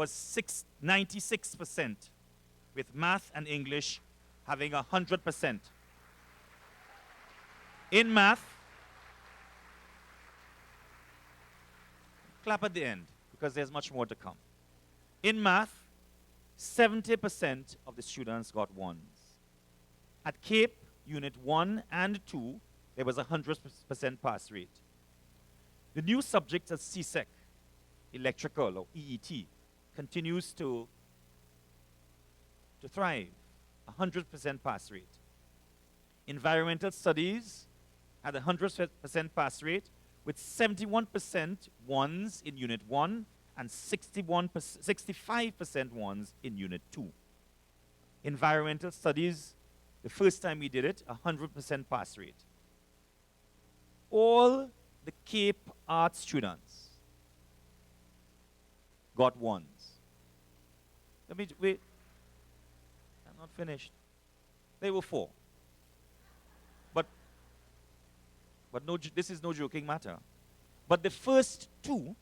was 96%, with math and English having 100%. In math, clap at the end, because there's much more to come. In math, 70% of the students got ones. At Cape, Unit 1 and 2, there was a 100% pass rate. The new subject at CSEC, electrical or EET, continues to thrive, 100% pass rate. Environmental studies had a 100% pass rate, with 71% ones in Unit 1 and 65% ones in Unit 2. Environmental studies, the first time we did it, 100% pass rate. All the Cape Art students got ones. Let me, wait, I'm not finished. They were 4. But no, this is no joking matter. But the first 2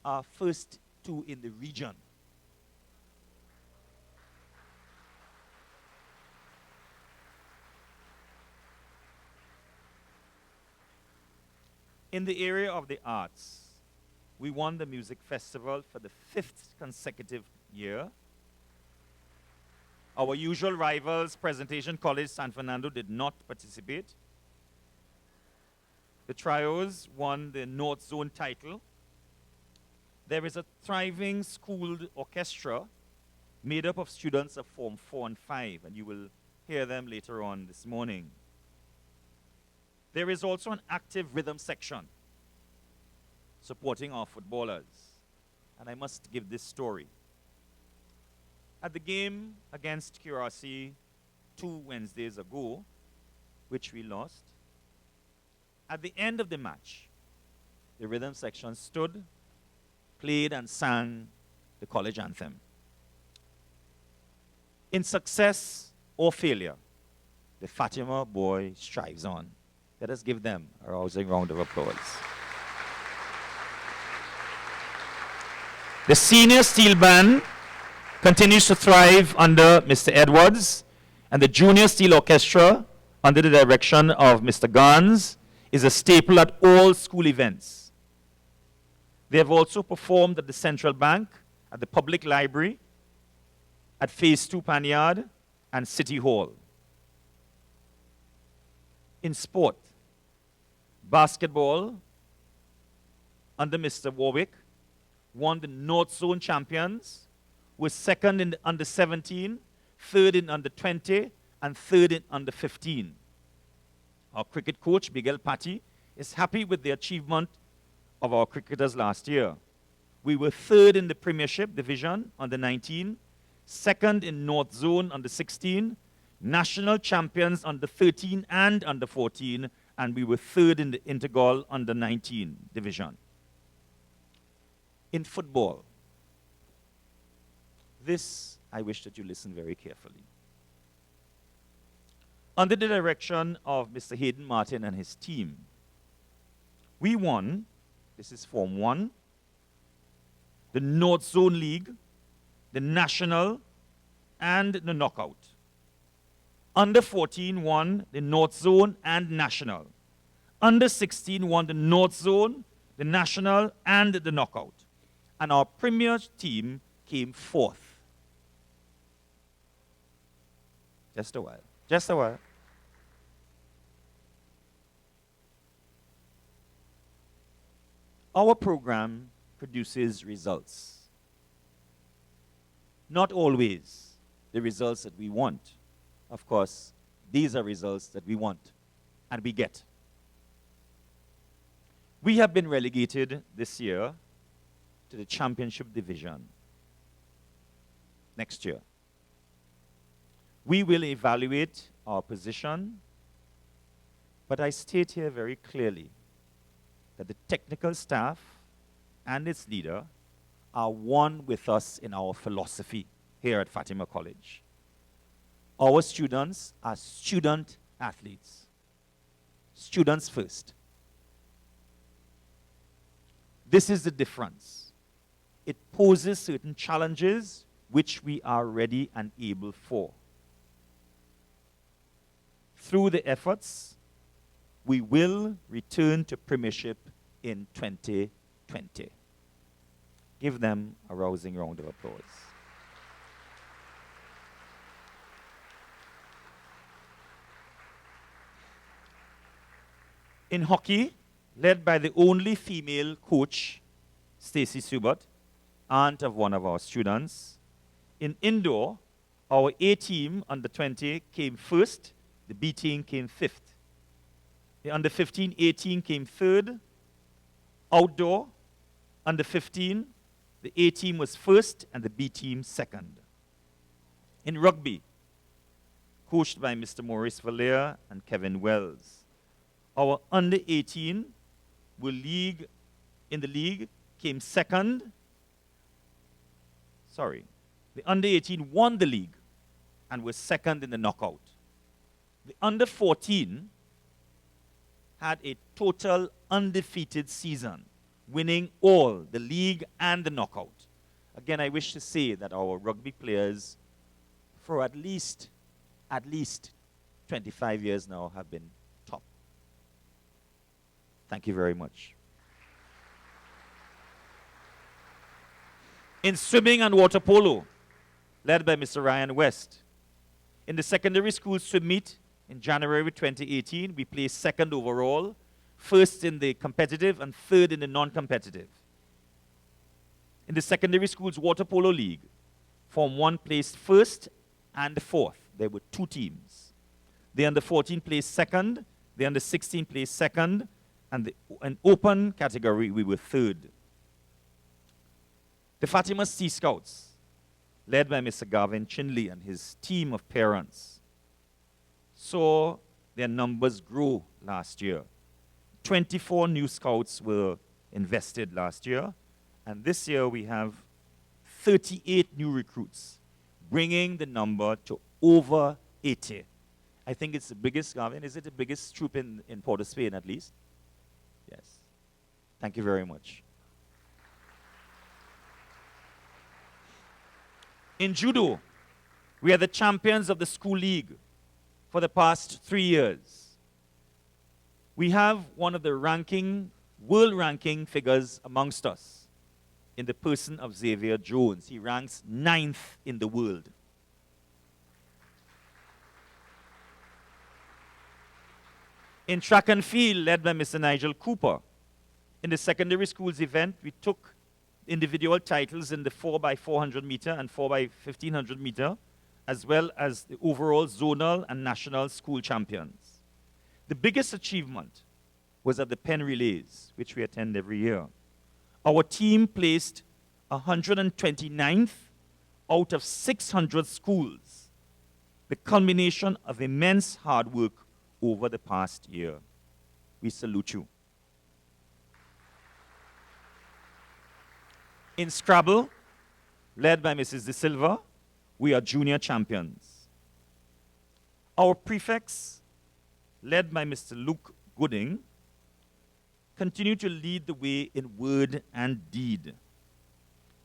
are first 2 in the region. In the area of the arts, we won the music festival for the 5th consecutive year. Our usual rivals, Presentation College San Fernando, did not participate. The trios won the North Zone title. There is a thriving school orchestra made up of students of Form 4 and 5, and you will hear them later on this morning. There is also an active rhythm section supporting our footballers. And I must give this story. At the game against QRC 2 Wednesdays ago, which we lost, at the end of the match, the rhythm section stood, played, and sang the college anthem. In success or failure, the Fatima boy strives on. Let us give them a rousing round of applause. The senior steel band continues to thrive under Mr. Edwards, and the junior steel orchestra, under the direction of Mr. Gans, is a staple at all school events. They have also performed at the Central Bank, at the Public Library, at Phase 2 Panyard, and City Hall. In sport, basketball, under Mr. Warwick, won the North Zone champions, was second in the under 17, third in under 20, and third in under 15. Our cricket coach, Miguel Patti, is happy with the achievement of our cricketers last year. We were third in the Premiership Division under 19, second in North Zone under 16, national champions under 13 and under 14, and we were third in the Intergol under 19 division. In football, this, I wish that you listen very carefully. Under the direction of Mr. Hayden Martin and his team, we won, this is Form 1, the North Zone League, the National, and the Knockout. Under 14 won the North Zone and National. Under 16 won the North Zone, the National, and the Knockout. And our premier team came 4th. Just a while. Just a while. Our program produces results. Not always the results that we want. Of course, these are results that we want and we get. We have been relegated this year to the championship division next year. We will evaluate our position, but I state here very clearly that the technical staff and its leader are one with us in our philosophy here at Fatima College. Our students are student athletes. Students first. This is the difference. it poses certain challenges which we are ready and able for. Through the efforts, we will return to premiership in 2020. Give them a rousing round of applause. In hockey, led by the only female coach, Stacey Subert, aunt of one of our students. In indoor, our A team under 20 came first, the B team came fifth. The under 15 A team came third. Outdoor, under 15, the A team was first and the B team second. In rugby, coached by Mr. Maurice Valère and Kevin Wells, our under 18 in the league came second. The under 18 won the league and was second in the knockout. The under 14 had a total undefeated season, winning all, the league and the knockout. Again, I wish to say that our rugby players, for at least 25 years now, have been top. Thank you very much. In swimming and water polo, led by Mr. Ryan West. In the secondary school swim meet in January 2018, we placed second overall, first in the competitive and third in the non-competitive. In the secondary school's water polo league, Form 1 placed first and fourth. There were two teams. The under 14 placed second, the under 16 placed second, and in open category, we were third. The Fatima Sea Scouts, led by Mr. Garvin Chinley and his team of parents, saw their numbers grow last year. 24 new scouts were invested last year, and this year we have 38 new recruits, bringing the number to over 80. I think it's the biggest, Garvin, is it the biggest troop in Port of Spain at least? Yes. Thank you very much. In judo, we are the champions of the school league for the past 3 years. We have one of the world ranking figures amongst us in the person of Xavier Jones. He ranks 9th in the world. In track and field, led by Mr. Nigel Cooper, in the secondary schools event, we took individual titles in the 4x400 meter and 4x1500 meter, as well as the overall zonal and national school champions. The biggest achievement was at the pen relays, which we attend every year. Our team placed 129th out of 600 schools, the culmination of immense hard work over the past year. We salute you. In Scrabble, led by Mrs. De Silva, we are junior champions. Our prefects, led by Mr. Luke Gooding, continue to lead the way in word and deed.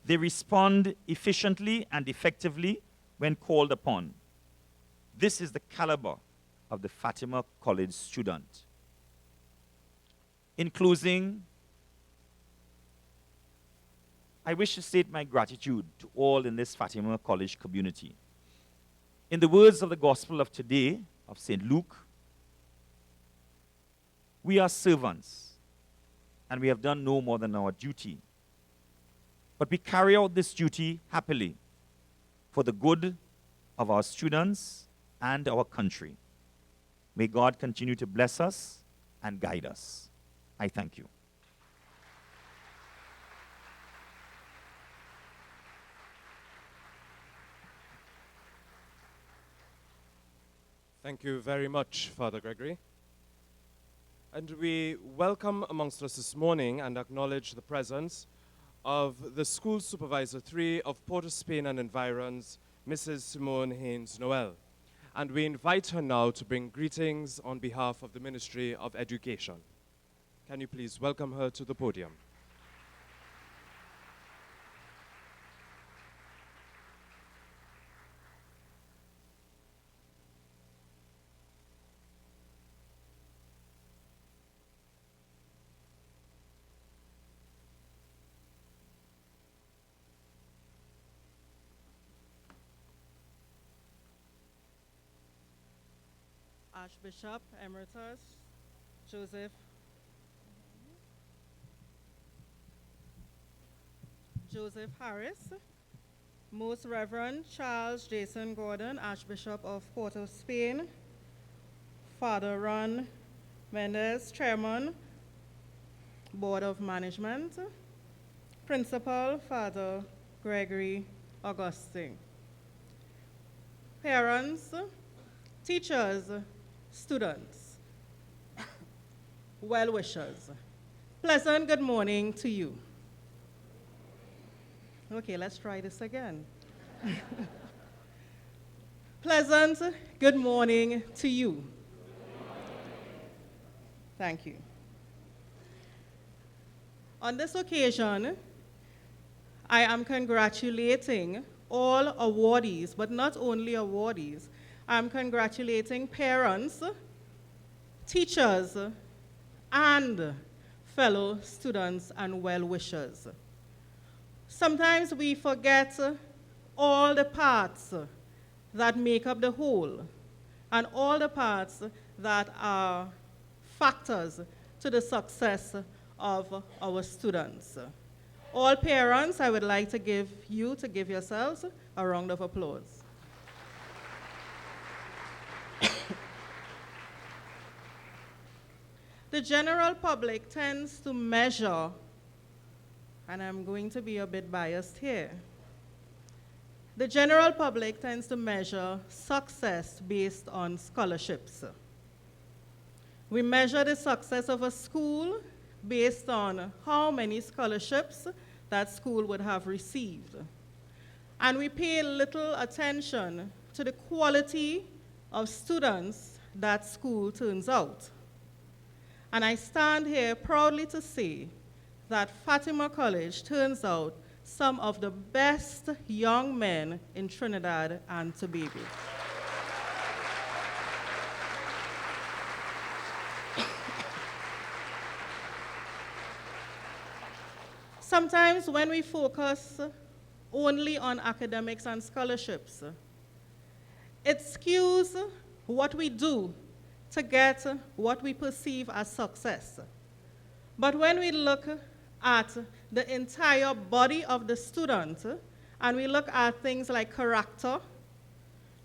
They respond efficiently and effectively when called upon. This is the caliber of the Fatima College student. In closing, I wish to state my gratitude to all in this Fatima College community. In the words of the Gospel of today, of St. Luke, we are servants, and we have done no more than our duty. But we carry out this duty happily for the good of our students and our country. May God continue to bless us and guide us. I thank you. Thank you very much, Father Gregory. And we welcome amongst us this morning and acknowledge the presence of the School Supervisor 3 of Port of Spain and Environs, Mrs. Simone Haynes Noel. And we invite her now to bring greetings on behalf of the Ministry of Education. Can you please welcome her to the podium? Archbishop Emeritus Joseph Harris, Most Reverend Charles Jason Gordon, Archbishop of Port of Spain, Father Ron Mendez, Chairman, Board of Management, Principal Father Gregory Augustine, parents, teachers, students, well-wishers. Pleasant good morning to you. Okay, let's try this again. Pleasant good morning to you. Thank you. On this occasion, I am congratulating all awardees, but not only awardees. I'm congratulating parents, teachers, and fellow students and well-wishers. Sometimes we forget all the parts that make up the whole and all the parts that are factors to the success of our students. All parents, I would like to give yourselves a round of applause. The general public tends to measure, and I'm going to be a bit biased here. The general public tends to measure success based on scholarships. We measure the success of a school based on how many scholarships that school would have received. And we pay little attention to the quality of students that school turns out. And I stand here proudly to say that Fatima College turns out some of the best young men in Trinidad and Tobago. Sometimes when we focus only on academics and scholarships, it skews what we do to get what we perceive as success. But when we look at the entire body of the student, and we look at things like character,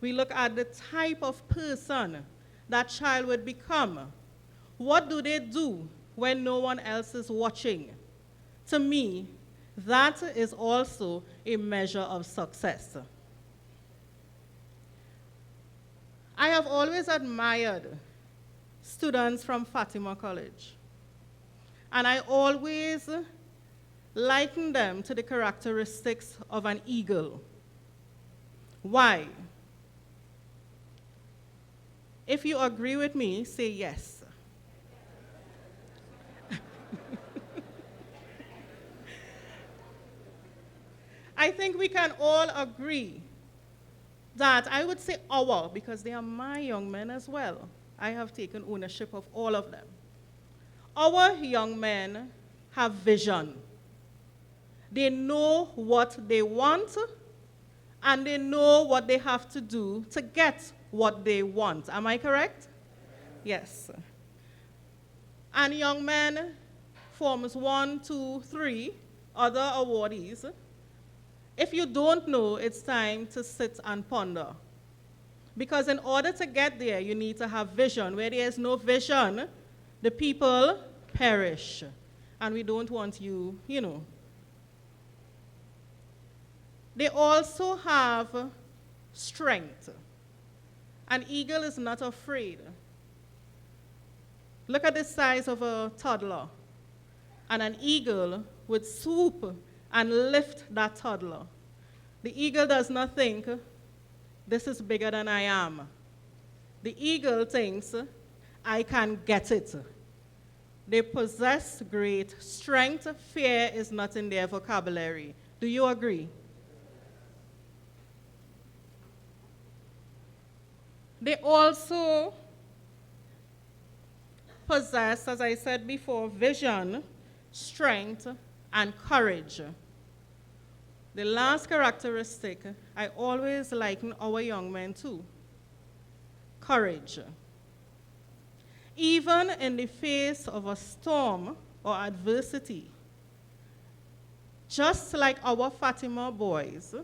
we look at the type of person that child would become. What do they do when no one else is watching? To me, that is also a measure of success. I have always admired students from Fatima College, and I always liken them to the characteristics of an eagle. Why? If you agree with me, say yes. I think we can all agree that I would say our, because they are my young men as well. I have taken ownership of all of them. Our young men have vision. They know what they want, and they know what they have to do to get what they want. Am I correct? Yes. And young men forms 1, 2, 3 other awardees. If you don't know, it's time to sit and ponder. Because in order to get there, you need to have vision. Where there is no vision, the people perish. And we don't want you, They also have strength. An eagle is not afraid. Look at the size of a toddler. And an eagle would swoop and lift that toddler. The eagle does not think, this is bigger than I am. The eagle thinks, I can get it. They possess great strength. Fear is not in their vocabulary. Do you agree? They also possess, as I said before, vision, strength, and courage. The last characteristic I always liken our young men to: courage. Even in the face of a storm or adversity, just like our Fatima boys,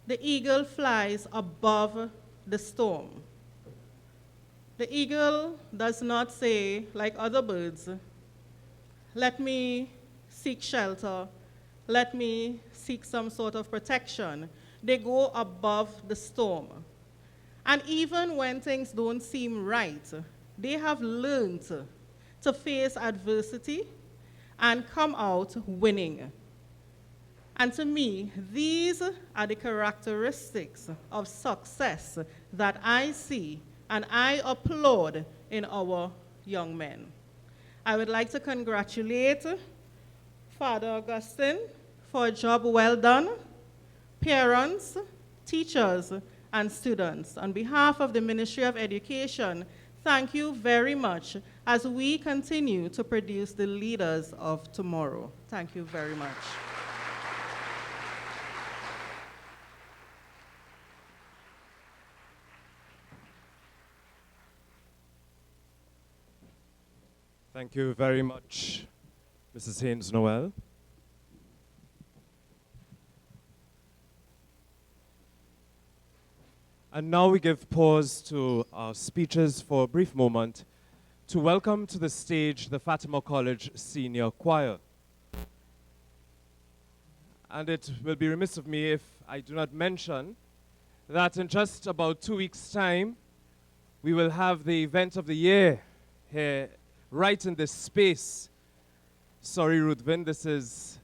the eagle flies above the storm. The eagle does not say, like other birds, let me seek shelter, let me seek some sort of protection. They go above the storm. And even when things don't seem right, they have learned to face adversity and come out winning. And to me, these are the characteristics of success that I see and I applaud in our young men. I would like to congratulate Father Augustine for a job well done, parents, teachers, and students. On behalf of the Ministry of Education, thank you very much as we continue to produce the leaders of tomorrow. Thank you very much. Thank you very much, Mrs. Haynes Noel. And now we give pause to our speeches for a brief moment to welcome to the stage the Fatima College Senior Choir. And it will be remiss of me if I do not mention that in just about 2 weeks' time, we will have the event of the year here, right in this space. Sorry, Ruthven, this is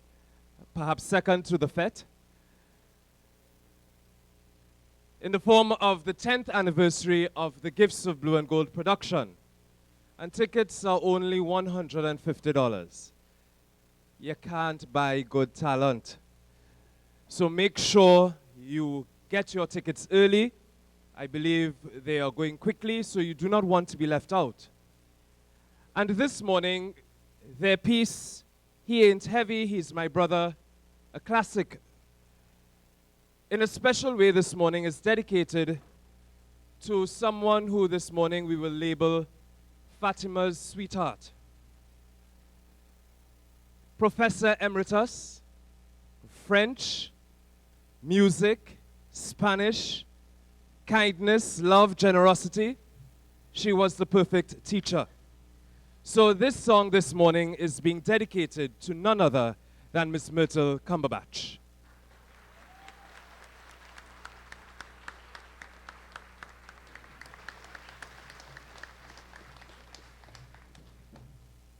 perhaps second to the fete. In the form of the 10th anniversary of the Gifts of Blue and Gold production. And tickets are only $150. You can't buy good talent. So make sure you get your tickets early. I believe they are going quickly, so you do not want to be left out. And this morning, their piece, He Ain't Heavy, He's My Brother, a classic, in a special way this morning is dedicated to someone who this morning we will label Fatima's sweetheart. Professor Emeritus, French, music, Spanish, kindness, love, generosity. She was the perfect teacher. So this song this morning is being dedicated to none other than Miss Myrtle Cumberbatch.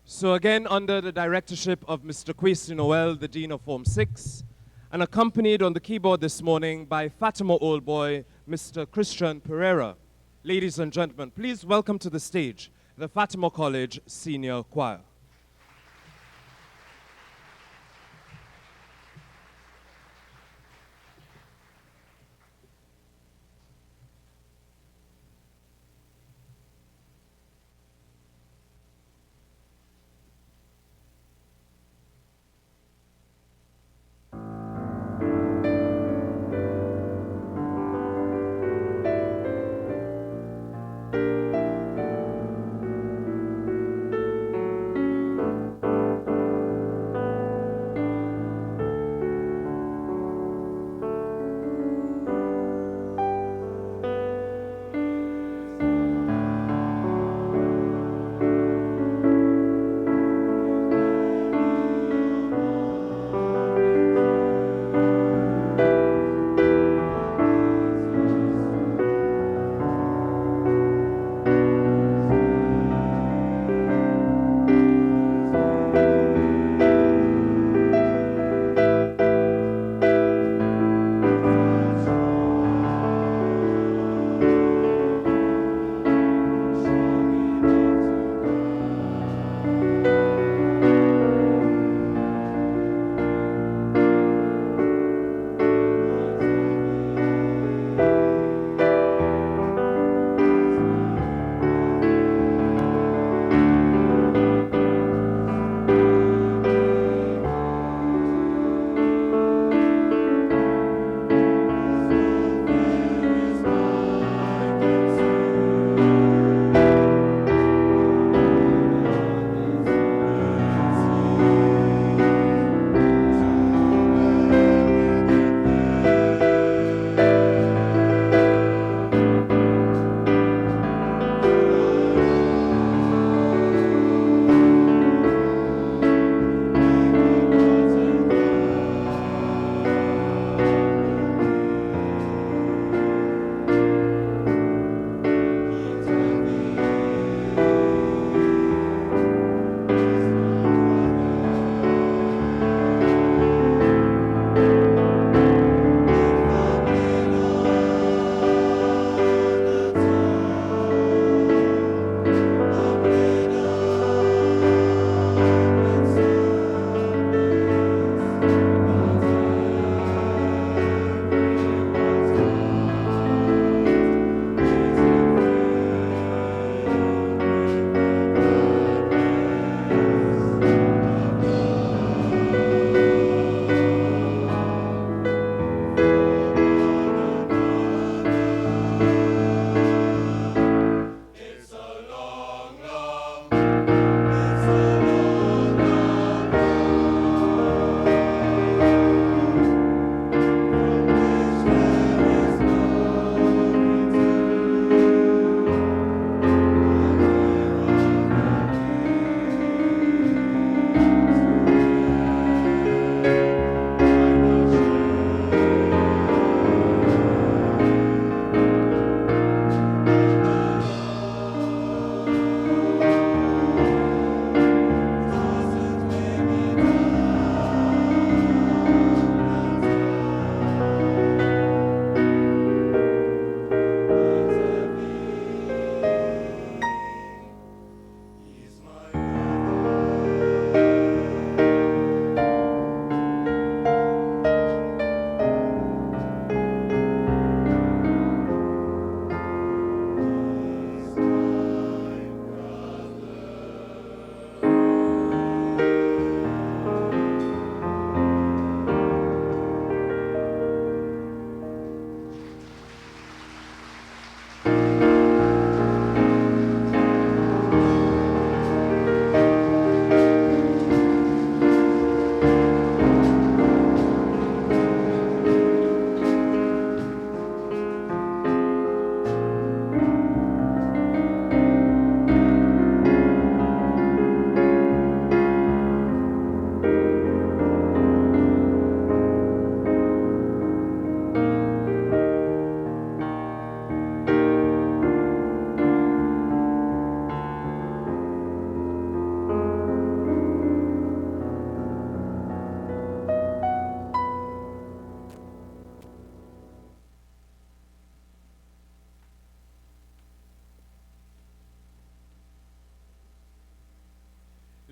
So again, under the directorship of Mr. Kwesi Noel, the Dean of Form 6, and accompanied on the keyboard this morning by Fatima Oldboy, Mr. Christian Pereira. Ladies and gentlemen, please welcome to the stage the Fatima College Senior Choir.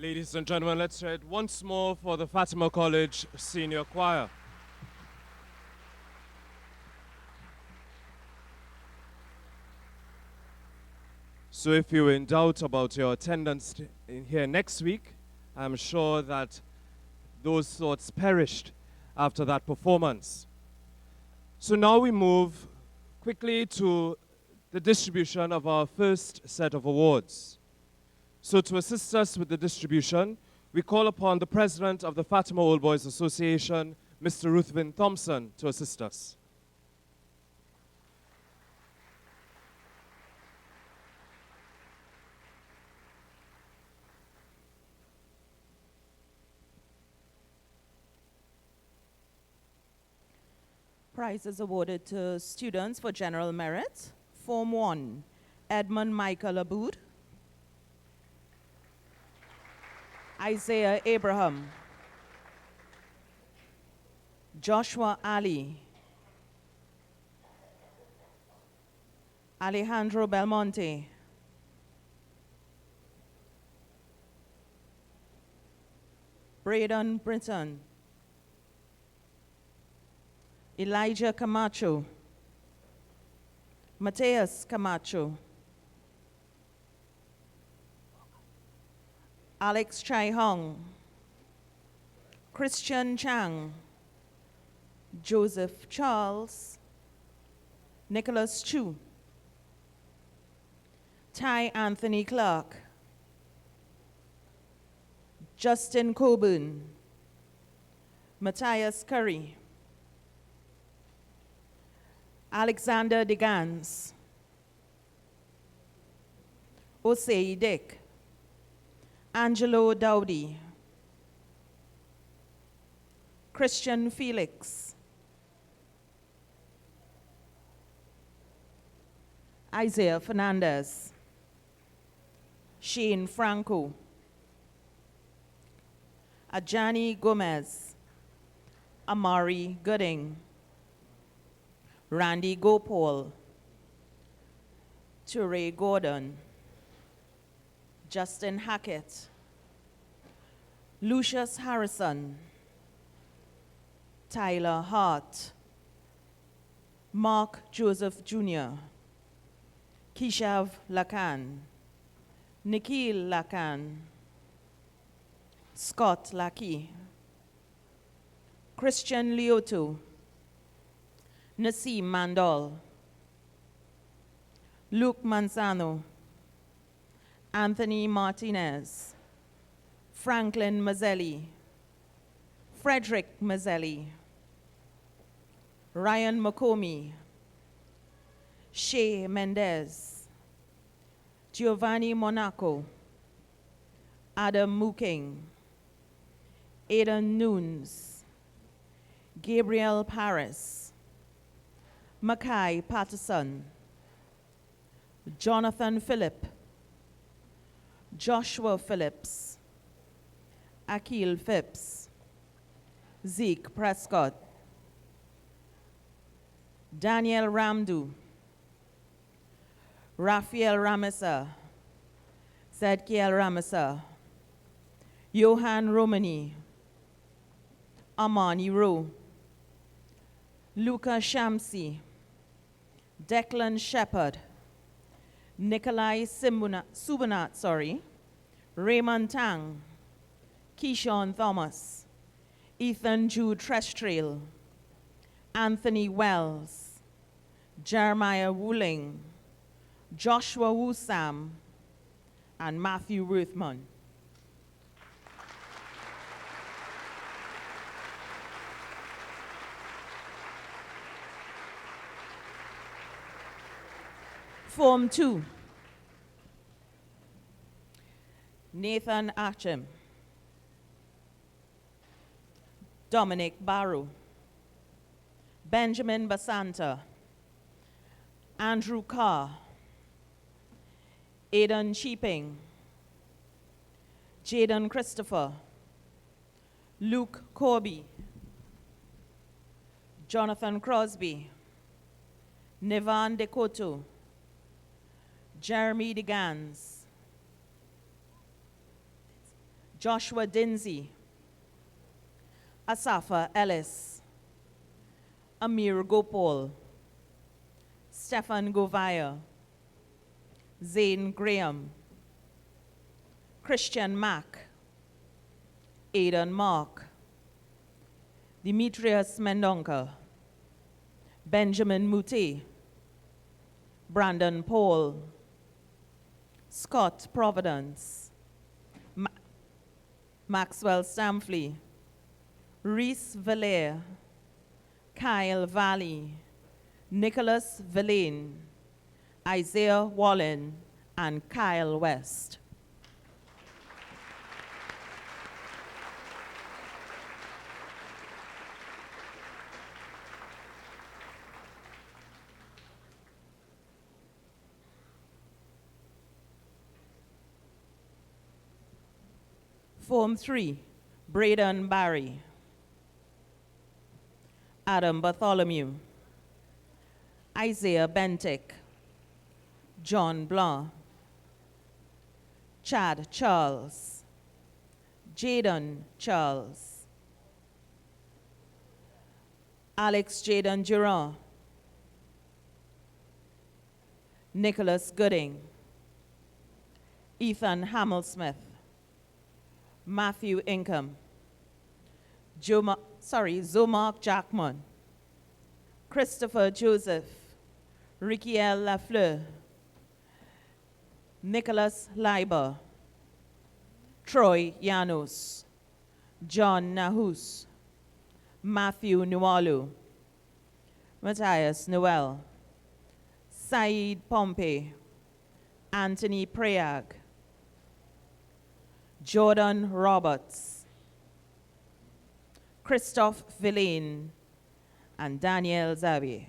Ladies and gentlemen, let's hear it once more for the Fatima College Senior Choir. So if you're in doubt about your attendance here next week, I'm sure that those thoughts perished after that performance. So now we move quickly to the distribution of our first set of awards. So to assist us with the distribution, we call upon the president of the Fatima Old Boys Association, Mr. Ruthven Thompson, to assist us. Prize is awarded to students for general merit. Form 1, Edmund Michael Aboud, Isaiah Abraham, Joshua Ali, Alejandro Belmonte, Braden Brinton, Elijah Camacho, Mateus Camacho, Alex Chai Hong, Christian Chang, Joseph Charles, Nicholas Chu, Ty Anthony Clark, Justin Coburn, Matthias Curry, Alexander Degans, Osei Dick, Angelo Dowdy, Christian Felix, Isaiah Fernandez, Shane Franco, Ajani Gomez, Amari Gooding, Randy Gopal, Ture Gordon, Justin Hackett, Lucius Harrison, Tyler Hart, Mark Joseph Jr., Kishav Lakan, Nikhil Lakan, Scott Lackey, Christian Lioto, Naseem Mandol, Luke Manzano, Anthony Martinez, Franklin Mazzelli, Frederick Mazzelli, Ryan McComey, Shay Mendez, Giovanni Monaco, Adam Mooking, Aidan Nunes, Gabriel Paris, Mackay Patterson, Jonathan Phillip, Joshua Phillips, Akil Phipps, Zeke Prescott, Daniel Ramdu, Raphael Ramesa, Zedkiel Ramesa, Johan Romani, Amani Rowe, Luca Shamsi, Declan Shepard, Nikolai Subonat, Raymond Tang, Keyshawn Thomas, Ethan Jude Trestrail, Anthony Wells, Jeremiah Wooling, Joshua Woosam, and Matthew Ruthman. Form 2, Nathan Achim, Dominic Barrow, Benjamin Basanta, Andrew Carr, Aidan Cheaping, Jaden Christopher, Luke Corby, Jonathan Crosby, Nivan Dekoto, Jeremy DeGans, Joshua Dinsey, Asafa Ellis, Amir Gopal, Stefan Govaya, Zane Graham, Christian Mack, Aidan Mark, Demetrius Mendonca, Benjamin Muté, Brandon Paul, Scott Providence, Maxwell Stamfley, Reese Valaire, Kyle Valley, Nicholas Villain, Isaiah Wallen, and Kyle West. Form 3, Braden Barry, Adam Bartholomew, Isaiah Bentic, John Blanc, Chad Charles, Jaden Charles, Alex Jaden Durand, Nicholas Gooding, Ethan Hamelsmith, Matthew Ingham, Zomark Jackman, Christopher Joseph, Rickiel Lafleur, Nicholas Leiber, Troy Llanos, John Nahus, Matthew Nualu, Matthias Noel, Saeed Pompey, Anthony Prayag, Jordan Roberts, Christophe Villain, and Daniel Xavier.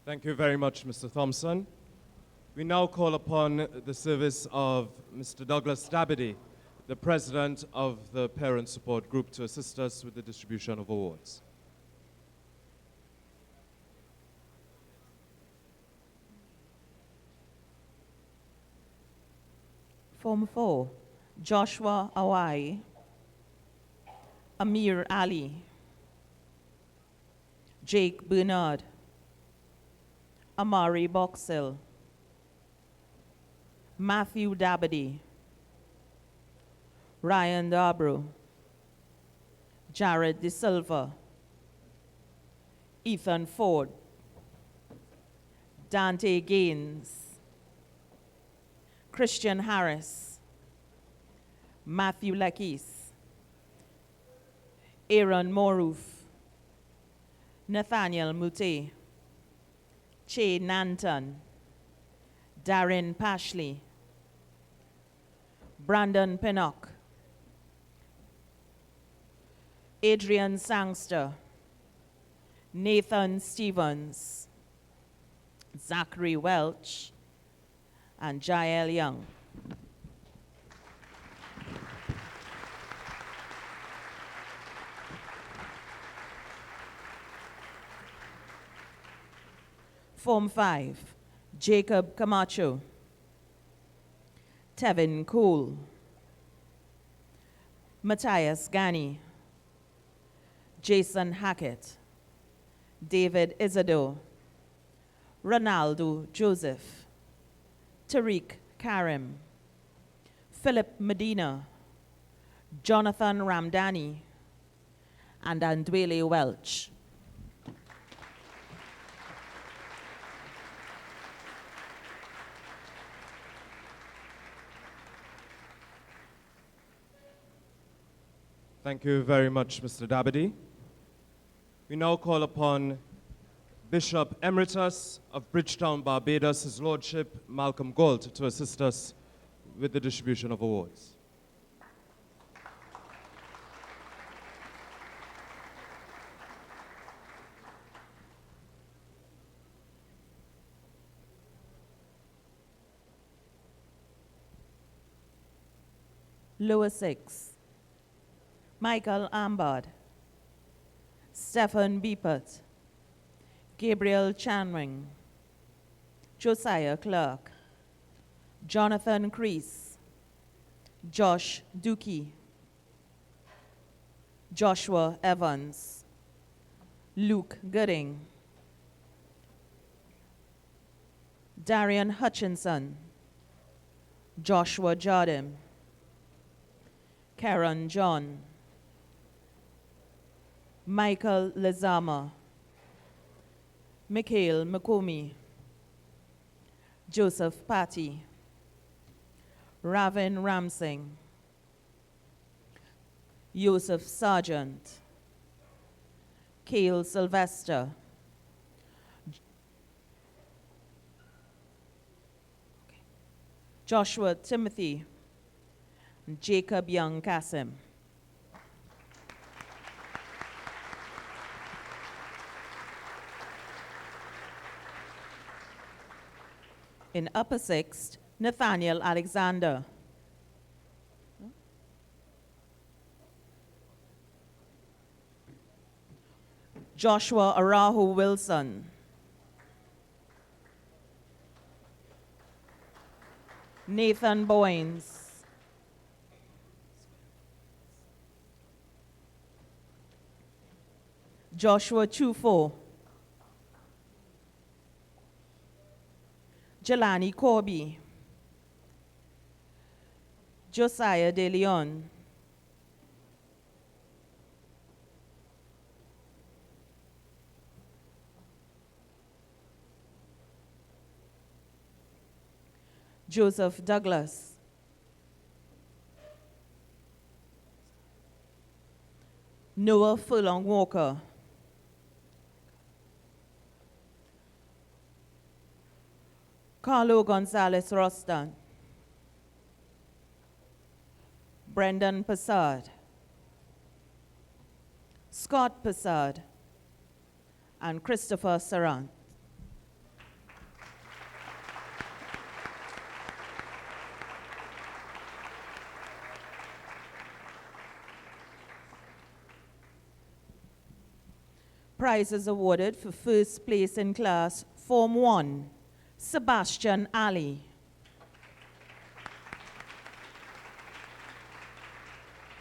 Thank you very much, Mr. Thompson. We now call upon the service of Mr. Douglas Dabady, the president of the Parent Support Group, to assist us with the distribution of awards. Form 4, Joshua Awai, Amir Ali, Jake Bernard, Amari Boxell, Matthew Dabady, Ryan Darbro, Jared De Silva, Ethan Ford, Dante Gaines, Christian Harris, Matthew Lakis, Aaron Moroof, Nathaniel Muté, Che Nanton, Darren Pashley, Brandon Pinnock, Adrian Sangster, Nathan Stevens, Zachary Welch, and Jael Young. Form 5, Jacob Camacho, Tevin Cole, Matthias Gani, Jason Hackett, David Isidore, Ronaldo Joseph, Tariq Karim, Philip Medina, Jonathan Ramdani, and Andwele Welch. Thank you very much, Mr. Dabady. We now call upon Bishop Emeritus of Bridgetown, Barbados, His Lordship Malcolm Galt, to assist us with the distribution of awards. Lower 6, Michael Ambard, Stephen Beepert, Gabriel Chanring, Josiah Clark, Jonathan Crease, Josh Dookie, Joshua Evans, Luke Gooding, Darian Hutchinson, Joshua Jardim, Karen John, Michael Lezama, Mikhail Makomi, Joseph Patty, Ravin Ramsing, Yosef Sargent, Kale Sylvester, Joshua Timothy, and Jacob Young Kassim. In upper sixth, Nathaniel Alexander. Joshua Arahu Wilson. Nathan Boynes. Joshua Chufo. Jelani Corby. Josiah De Leon. Joseph Douglas. Noah Furlong Walker. Carlo Gonzalez Rostan. Brendan Passard. Scott Passard. And Christopher Sarant. Prizes awarded for first place in class Form 1, Sebastian Ali.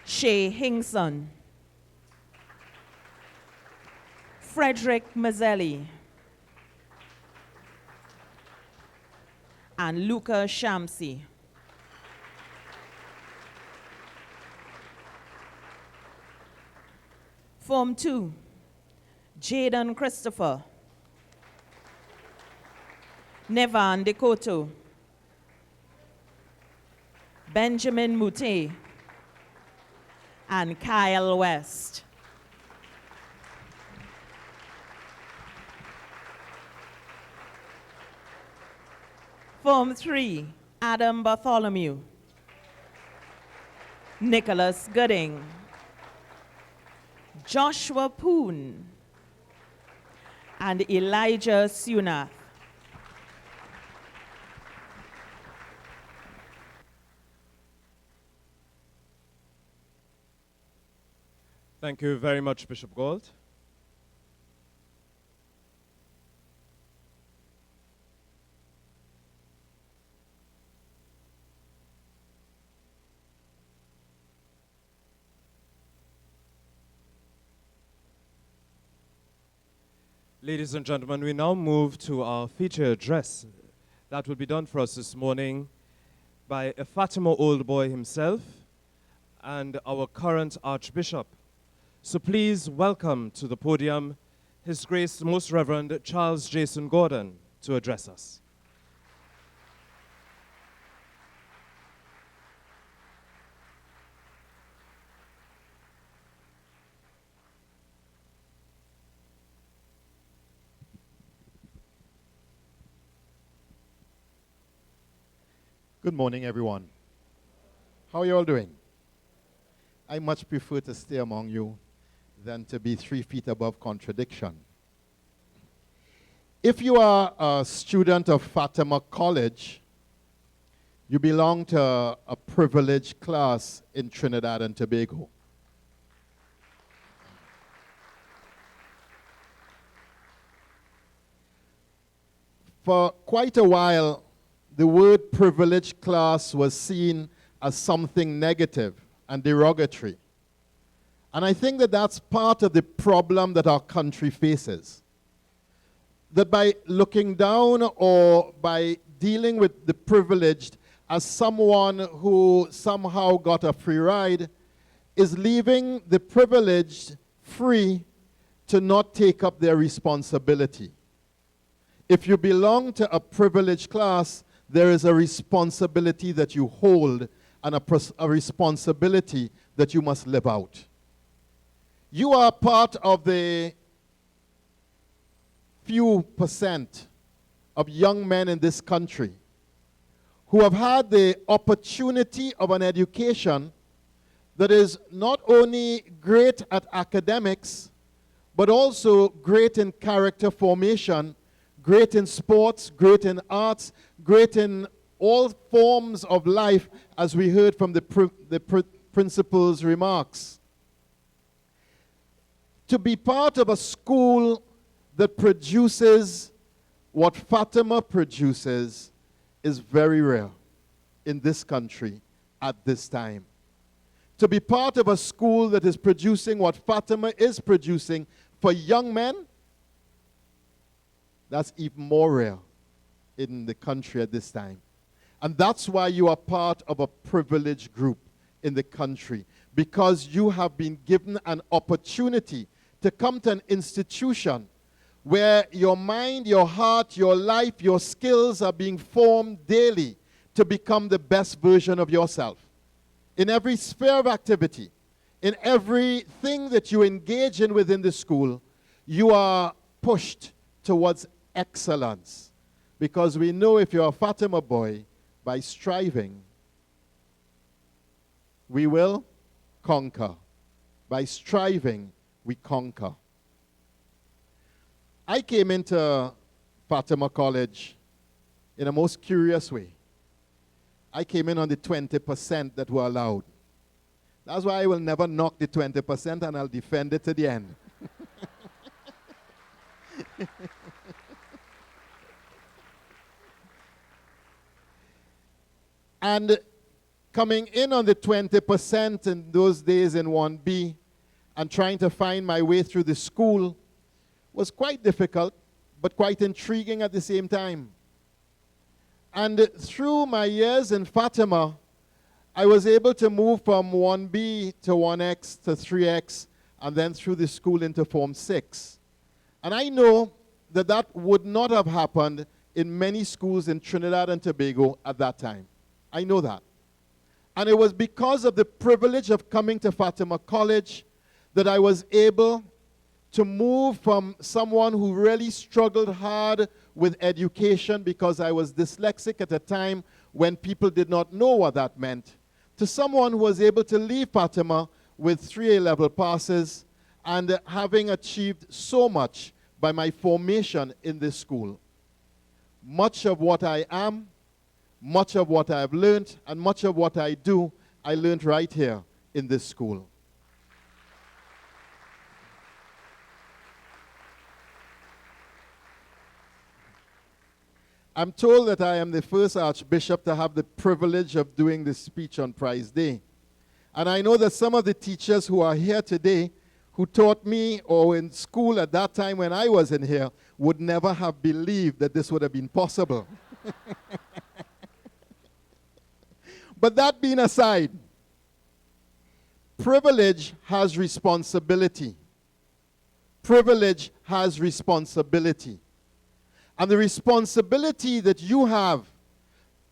Shay Hingson. Frederick Mazzelli. And Luca Shamsi. Form 2, Jaden Christopher, Nevan Dekoto, Benjamin Mute, and Kyle West. Form 3, Adam Bartholomew, Nicholas Gooding, Joshua Poon, and Elijah Sunath. Thank you very much, Bishop Gold. Ladies and gentlemen, we now move to our feature address. That will be done for us this morning by a Fatima old boy himself and our current Archbishop. So please welcome to the podium His Grace the Most Reverend Charles Jason Gordon to address us. Good morning, everyone. How are you all doing? I much prefer to stay among you than to be 3 feet above contradiction. If you are a student of Fatima College, you belong to a privileged class in Trinidad and Tobago. For quite a while, the word privileged class was seen as something negative and derogatory. And I think that that's part of the problem that our country faces. That by looking down or by dealing with the privileged as someone who somehow got a free ride, is leaving the privileged free to not take up their responsibility. If you belong to a privileged class, there is a responsibility that you hold and a responsibility that you must live out. You are part of the few percent of young men in this country who have had the opportunity of an education that is not only great at academics, but also great in character formation, great in sports, great in arts, great in all forms of life, as we heard from the principal's remarks. To be part of a school that produces what Fatima produces is very rare in this country at this time. To be part of a school that is producing what Fatima is producing for young men, that's even more rare in the country at this time. And that's why you are part of a privileged group in the country, because you have been given an opportunity to come to an institution where your mind, your heart, your life, your skills are being formed daily to become the best version of yourself. In every sphere of activity, in everything that you engage in within the school, you are pushed towards excellence. Because we know if you're a Fatima boy, by striving, we will conquer. By striving, we conquer. I came into Fatima College in a most curious way. I came in on the 20% that were allowed. That's why I will never knock the 20% and I'll defend it to the end. And coming in on the 20% in those days in 1B and trying to find my way through the school was quite difficult, but quite intriguing at the same time. And through my years in Fatima, I was able to move from 1B to 1X to 3X, and then through the school into Form 6. And I know that that would not have happened in many schools in Trinidad and Tobago at that time. I know that. And it was because of the privilege of coming to Fatima College that I was able to move from someone who really struggled hard with education because I was dyslexic at a time when people did not know what that meant, to someone who was able to leave Fatima with 3 A-level passes and having achieved so much by my formation in this school. Much of what I am, much of what I have learned, and much of what I do, I learned right here in this school. I'm told that I am the first Archbishop to have the privilege of doing this speech on Prize Day. And I know that some of the teachers who are here today, who taught me or in school at that time when I was in here, would never have believed that this would have been possible. But that being aside, privilege has responsibility. Privilege has responsibility. And the responsibility that you have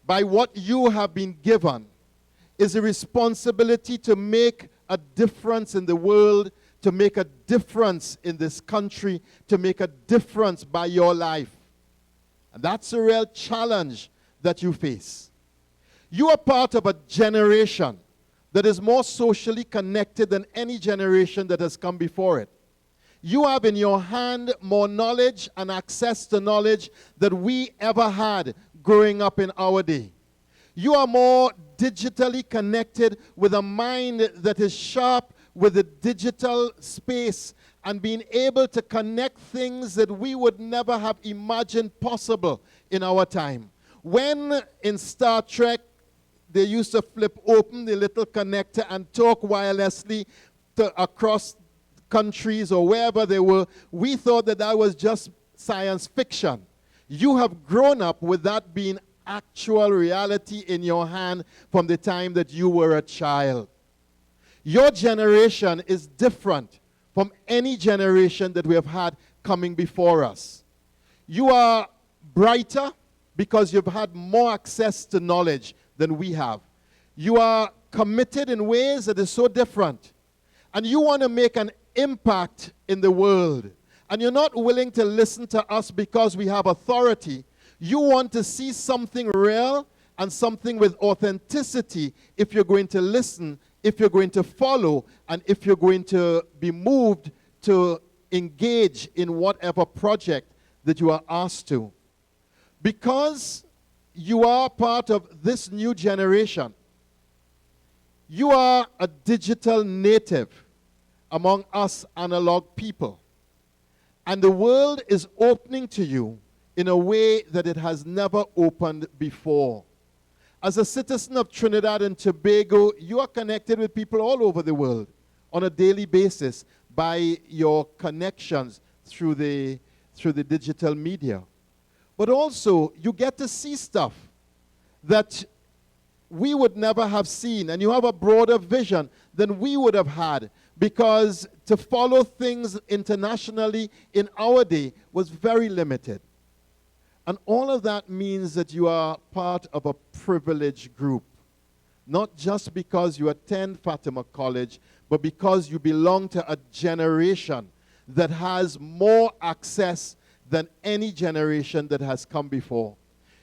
by what you have been given is a responsibility to make a difference in the world, to make a difference in this country, to make a difference by your life. And that's a real challenge that you face. You are part of a generation that is more socially connected than any generation that has come before it. You have in your hand more knowledge and access to knowledge than we ever had growing up in our day. You are more digitally connected with a mind that is sharp with the digital space and being able to connect things that we would never have imagined possible in our time. When in Star Trek, they used to flip open the little connector and talk wirelessly across countries or wherever they were, we thought that that was just science fiction. You have grown up with that being actual reality in your hand from the time that you were a child. Your generation is different from any generation that we have had coming before us. You are brighter because you've had more access to knowledge than we have. You are committed in ways that is so different. And you want to make an impact in the world. And you're not willing to listen to us because we have authority. You want to see something real and something with authenticity if you're going to listen, if you're going to follow, and if you're going to be moved to engage in whatever project that you are asked to. Because you are part of this new generation, you are a digital native among us analog people. And the world is opening to you in a way that it has never opened before. As a citizen of Trinidad and Tobago, you are connected with people all over the world on a daily basis by your connections through the digital media. But also, you get to see stuff that we would never have seen, and you have a broader vision than we would have had, because to follow things internationally in our day was very limited. And all of that means that you are part of a privileged group, not just because you attend Fatima College, but because you belong to a generation that has more access than any generation that has come before.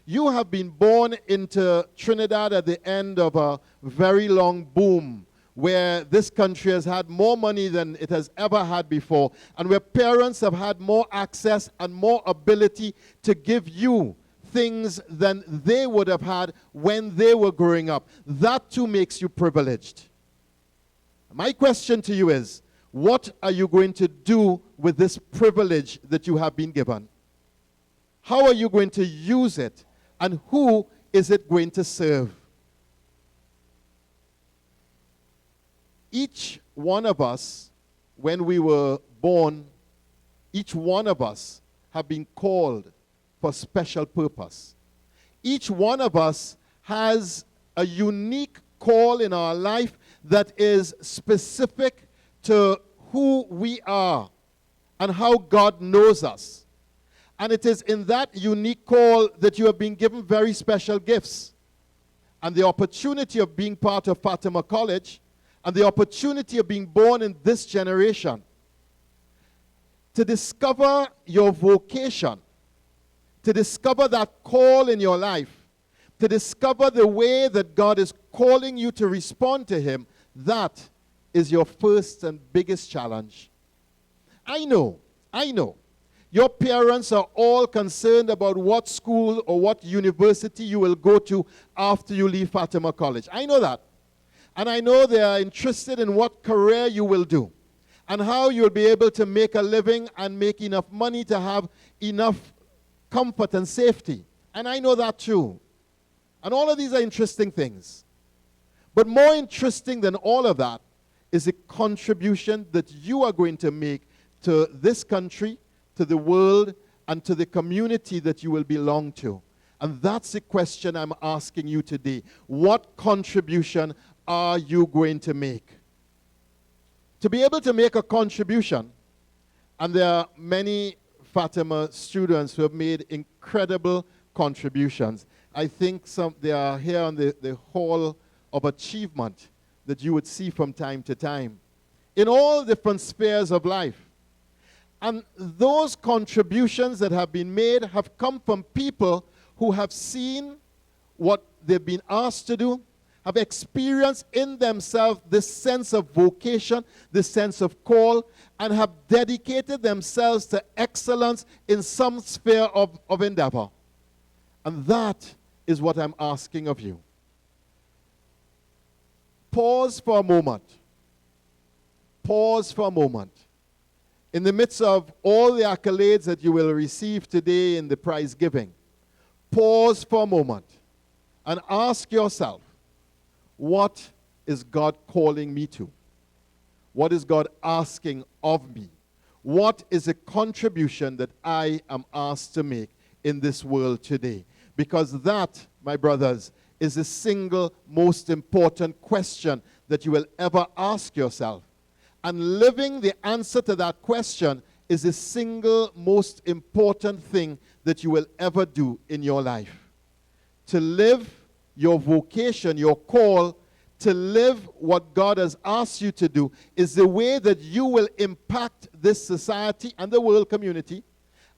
You have been born into Trinidad at the end of a very long boom where this country has had more money than it has ever had before, and where parents have had more access and more ability to give you things than they would have had when they were growing up. That too makes you privileged. My question to you is, what are you going to do with this privilege that you have been given? How are you going to use it? And who is it going to serve? Each one of us, when we were born, each one of us have been called for special purpose. Each one of us has a unique call in our life that is specific to who we are and how God knows us. And it is in that unique call that you have been given very special gifts. And the opportunity of being part of Fatima College, and the opportunity of being born in this generation, to discover your vocation, to discover that call in your life, to discover the way that God is calling you to respond to Him, that is your first and biggest challenge. I know. Your parents are all concerned about what school or what university you will go to after you leave Fatima College. I know that. And I know they are interested in what career you will do and how you'll be able to make a living and make enough money to have enough comfort and safety. And I know that too. And all of these are interesting things. But more interesting than all of that is the contribution that you are going to make to this country, to the world, and to the community that you will belong to. And that's the question I'm asking you today. What contribution are you going to make? To be able to make a contribution, and there are many Fatima students who have made incredible contributions. I think they are here on the Hall of Achievement that you would see from time to time in all different spheres of life. And those contributions that have been made have come from people who have seen what they've been asked to do, have experienced in themselves this sense of vocation, this sense of call, and have dedicated themselves to excellence in some sphere of endeavor. And that is what I'm asking of you. Pause for a moment. pause for a moment. In the midst of all the accolades that you will receive today in the prize giving, pause for a moment and ask yourself, what is God calling me to? What is God asking of me? What is a contribution that I am asked to make in this world today? Because that, my brothers, is the single most important question that you will ever ask yourself. And living the answer to that question is the single most important thing that you will ever do in your life. To live your vocation, your call, to live what God has asked you to do is the way that you will impact this society and the world community.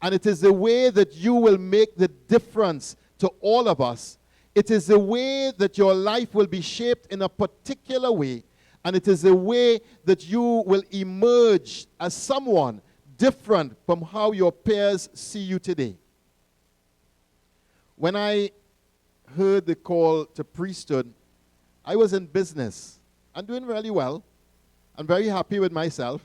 And it is the way that you will make the difference to all of us. It is the way that your life will be shaped in a particular way. And it is the way that you will emerge as someone different from how your peers see you today. When I heard the call to priesthood, I was in business and doing really well. I'm very happy with myself.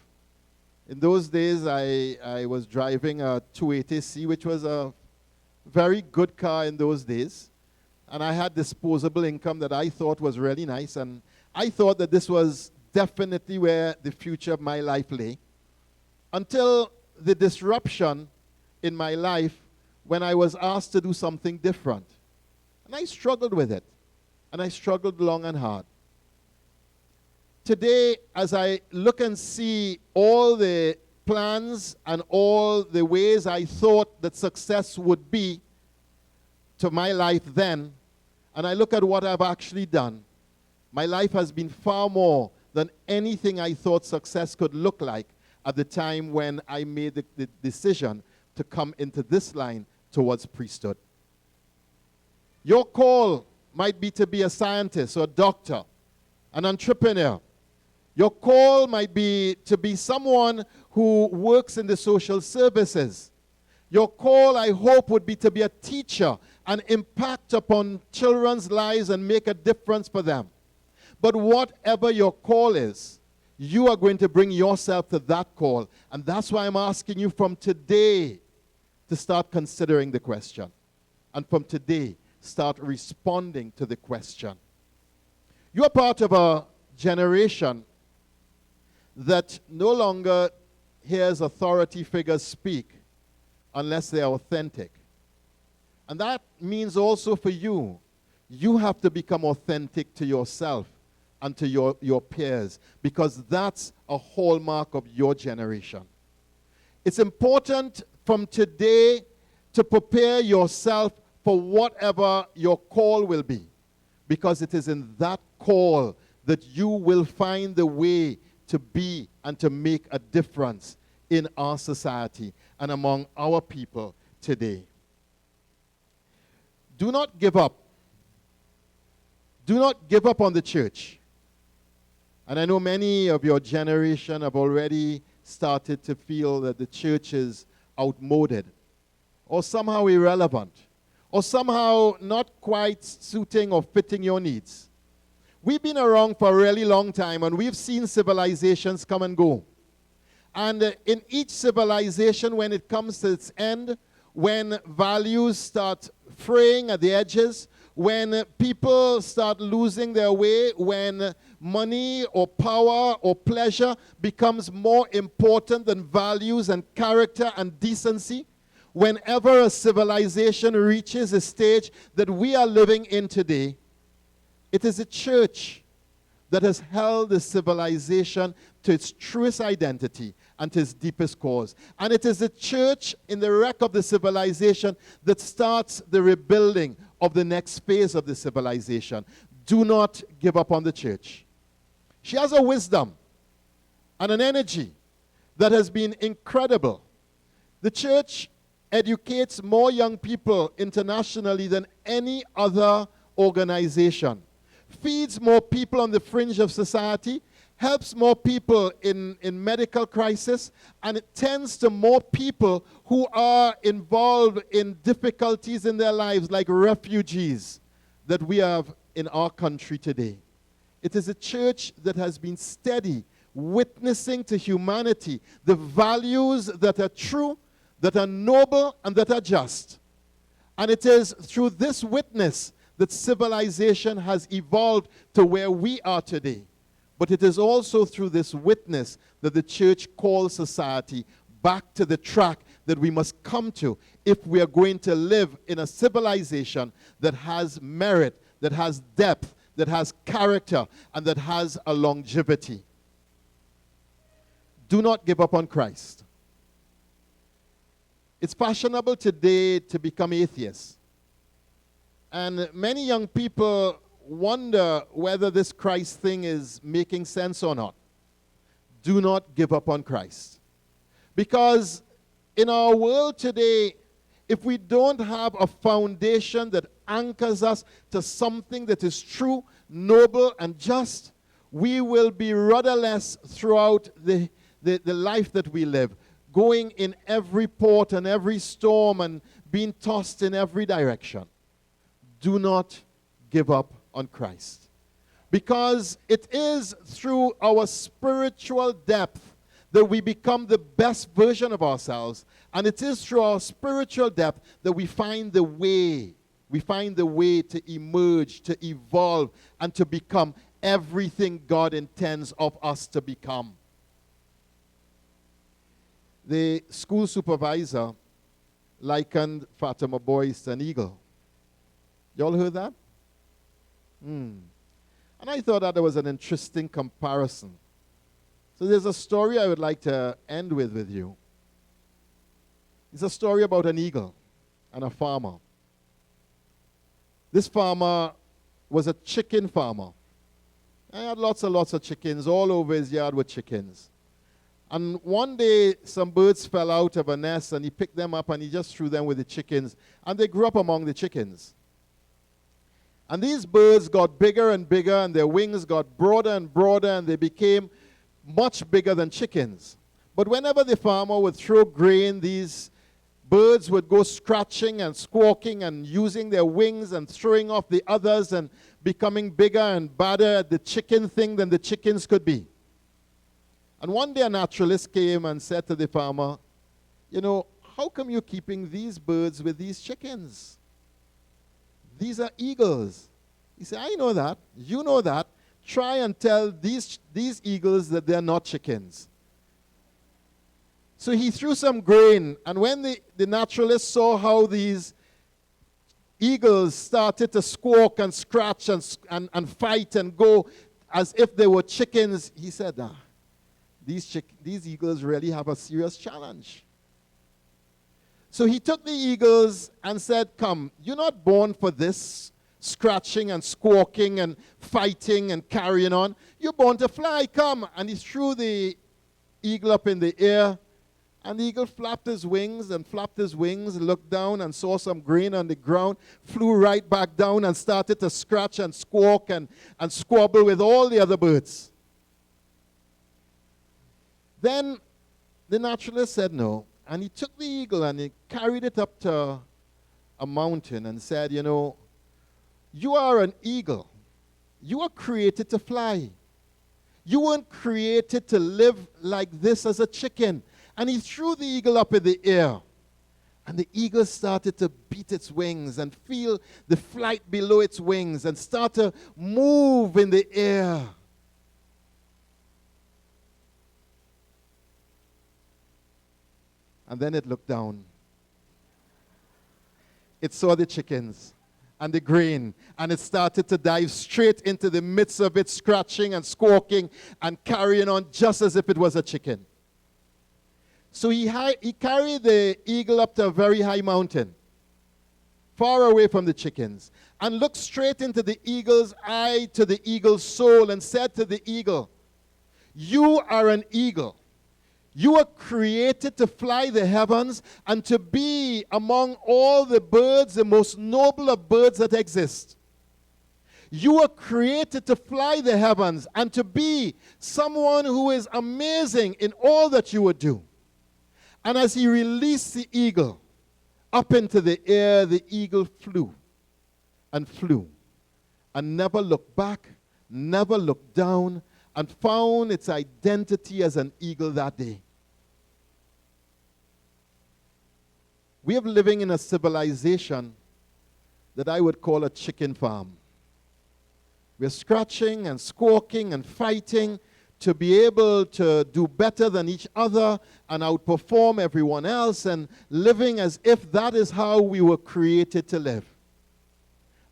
In those days, I was driving a 280C, which was a very good car in those days. And I had disposable income that I thought was really nice. And I thought that this was definitely where the future of my life lay. Until the disruption in my life when I was asked to do something different. And I struggled with it. And I struggled long and hard. Today, as I look and see all the plans and all the ways I thought that success would be to my life then, and I look at what I've actually done, my life has been far more than anything I thought success could look like at the time when I made the decision to come into this line towards priesthood. Your call might be to be a scientist or a doctor, an entrepreneur. Your call might be to be someone who works in the social services. Your call, I hope, would be to be a teacher and impact upon children's lives and make a difference for them. But whatever your call is, you are going to bring yourself to that call. And that's why I'm asking you from today to start considering the question. And from today, start responding to the question. You're part of a generation that no longer hears authority figures speak unless they are authentic. And that means also for you, you have to become authentic to yourself and to your peers, because that's a hallmark of your generation. It's important from today to prepare yourself for whatever your call will be, because it is in that call that you will find the way to be and to make a difference in our society and among our people today. Do not give up. Do not give up on the church. And I know many of your generation have already started to feel that the church is outmoded or somehow irrelevant or somehow not quite suiting or fitting your needs. We've been around for a really long time, and we've seen civilizations come and go. And in each civilization, when it comes to its end, when values start fraying at the edges, when people start losing their way, when money or power or pleasure becomes more important than values and character and decency, whenever a civilization reaches a stage that we are living in today, it is the church that has held the civilization to its truest identity and to its deepest cause. And it is the church in the wreck of the civilization that starts the rebuilding of the next phase of the civilization. Do not give up on the church. She has a wisdom and an energy that has been incredible. The church educates more young people internationally than any other organization, feeds more people on the fringe of society, helps more people in medical crisis, and it tends to more people who are involved in difficulties in their lives, like refugees that we have in our country today. It is a church that has been steady witnessing to humanity the values that are true, that are noble, and that are just. And it is through this witness that civilization has evolved to where we are today. But it is also through this witness that the church calls society back to the track that we must come to if we are going to live in a civilization that has merit, that has depth, that has character, and that has a longevity. Do not give up on Christ. It's fashionable today to become atheists. And many young people wonder whether this Christ thing is making sense or not. Do not give up on Christ. Because in our world today, if we don't have a foundation that anchors us to something that is true, noble, and just, we will be rudderless throughout the life that we live, going in every port and every storm and being tossed in every direction. Do not give up on Christ. Because it is through our spiritual depth that we become the best version of ourselves. And it is through our spiritual depth that we find the way. We find the way to emerge, to evolve, and to become everything God intends of us to become. The school supervisor likened Fatima boys to an eagle. Y'all heard that? And I thought that was an interesting comparison. So there's a story I would like to end with you. It's a story about an eagle and a farmer. This farmer was a chicken farmer. He had lots and lots of chickens. All over his yard were chickens. And one day, some birds fell out of a nest, and he picked them up, and he just threw them with the chickens. And they grew up among the chickens. And these birds got bigger and bigger, and their wings got broader and broader, and they became much bigger than chickens. But whenever the farmer would throw grain, these birds would go scratching and squawking and using their wings and throwing off the others and becoming bigger and badder at the chicken thing than the chickens could be. And one day a naturalist came and said to the farmer, you know, how come you're keeping these birds with these chickens? These are eagles. He said, I know that. You know that. Try and tell these eagles that they're not chickens. So he threw some grain, and when the naturalist saw how these eagles started to squawk and scratch and fight and go as if they were chickens, he said, these eagles really have a serious challenge. So he took the eagles and said, come, you're not born for this scratching and squawking and fighting and carrying on. You're born to fly, come. And he threw the eagle up in the air, and the eagle flapped his wings, looked down and saw some grain on the ground, flew right back down and started to scratch and squawk and squabble with all the other birds. Then the naturalist said no, and he took the eagle and he carried it up to a mountain and said, you know, you are an eagle. You are created to fly. You weren't created to live like this as a chicken. And he threw the eagle up in the air. And the eagle started to beat its wings and feel the flight below its wings and start to move in the air. And then it looked down. It saw the chickens and the grain, and it started to dive straight into the midst of it, scratching and squawking and carrying on just as if it was a chicken. So he carried the eagle up to a very high mountain, far away from the chickens, and looked straight into the eagle's eye, to the eagle's soul, and said to the eagle, you are an eagle. You are created to fly the heavens and to be among all the birds, the most noble of birds that exist. You are created to fly the heavens and to be someone who is amazing in all that you would do. And as he released the eagle up into the air, the eagle flew and never looked back, never looked down, and found its identity as an eagle that day. We are living in a civilization that I would call a chicken farm. We're scratching and squawking and fighting to be able to do better than each other and outperform everyone else, and living as if that is how we were created to live.